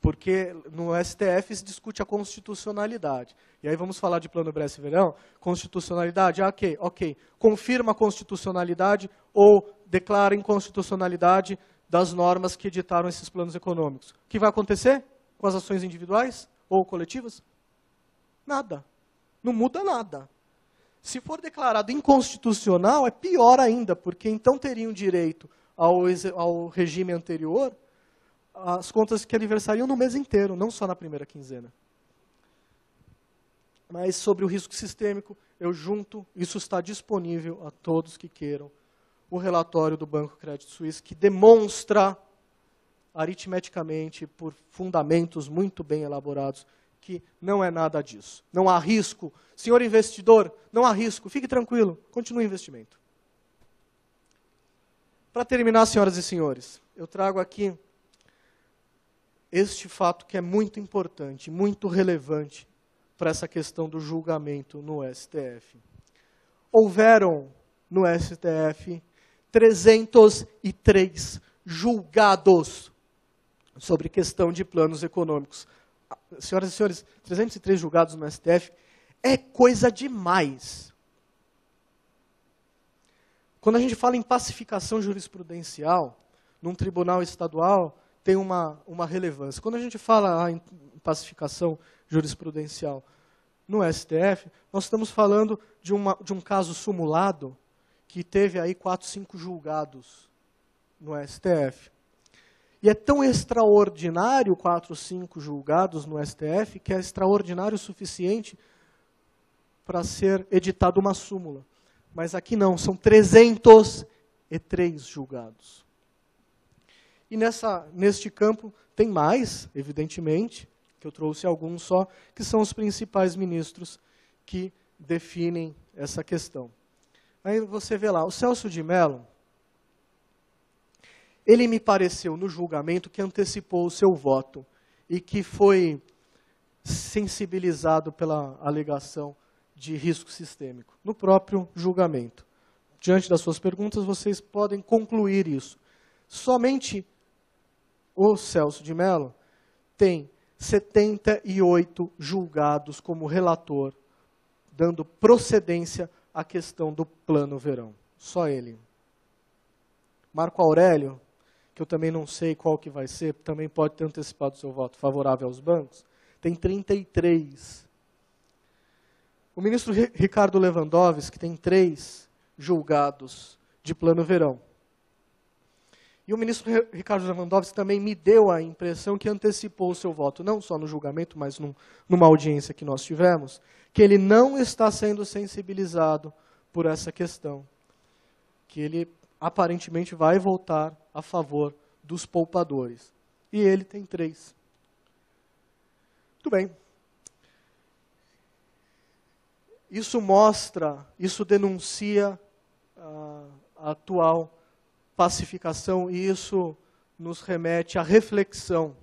Porque no STF se discute a constitucionalidade. E aí vamos falar de Plano Bresser-Verão, constitucionalidade, ok. Confirma a constitucionalidade ou declara inconstitucionalidade das normas que editaram esses planos econômicos. O que vai acontecer com as ações individuais ou coletivas? Nada. Não muda nada. Se for declarado inconstitucional, é pior ainda, porque então teriam direito ao regime anterior as contas que aniversariam no mês inteiro, não só na primeira quinzena. Mas sobre o risco sistêmico, eu junto, isso está disponível a todos que queiram, o relatório do Banco Credit Suisse, que demonstra aritmeticamente, por fundamentos muito bem elaborados, que não é nada disso. Não há risco. Senhor investidor, não há risco. Fique tranquilo, continue o investimento. Para terminar, senhoras e senhores, eu trago aqui este fato que é muito importante, muito relevante para essa questão do julgamento no STF. Houveram no STF 303 julgados sobre questão de planos econômicos. Senhoras e senhores, 303 julgados no STF é coisa demais. Quando a gente fala em pacificação jurisprudencial, num tribunal estadual, tem uma relevância. Quando a gente fala em pacificação jurisprudencial no STF, nós estamos falando de um caso sumulado que teve aí 4, 5 julgados no STF. E é tão extraordinário 4, 5 julgados no STF, que é extraordinário o suficiente para ser editada uma súmula. Mas aqui não, são 303 julgados. E neste campo tem mais, evidentemente, que eu trouxe alguns só, que são os principais ministros que definem essa questão. Aí você vê lá, o Celso de Mello, ele me pareceu no julgamento que antecipou o seu voto e que foi sensibilizado pela alegação de risco sistêmico, no próprio julgamento. Diante das suas perguntas, vocês podem concluir isso. Somente o Celso de Mello tem 78 julgados como relator, dando procedência à questão do Plano Verão. Só ele. Marco Aurélio, que eu também não sei qual que vai ser, também pode ter antecipado seu voto favorável aos bancos, tem 33. O ministro Ricardo Lewandowski tem 3 julgados de Plano Verão. E o ministro Ricardo Lewandowski também me deu a impressão que antecipou o seu voto, não só no julgamento, mas numa audiência que nós tivemos, que ele não está sendo sensibilizado por essa questão. Que ele aparentemente vai votar a favor dos poupadores. E ele tem 3. Muito bem. isso mostra, isso denuncia a atual pacificação e isso nos remete à reflexão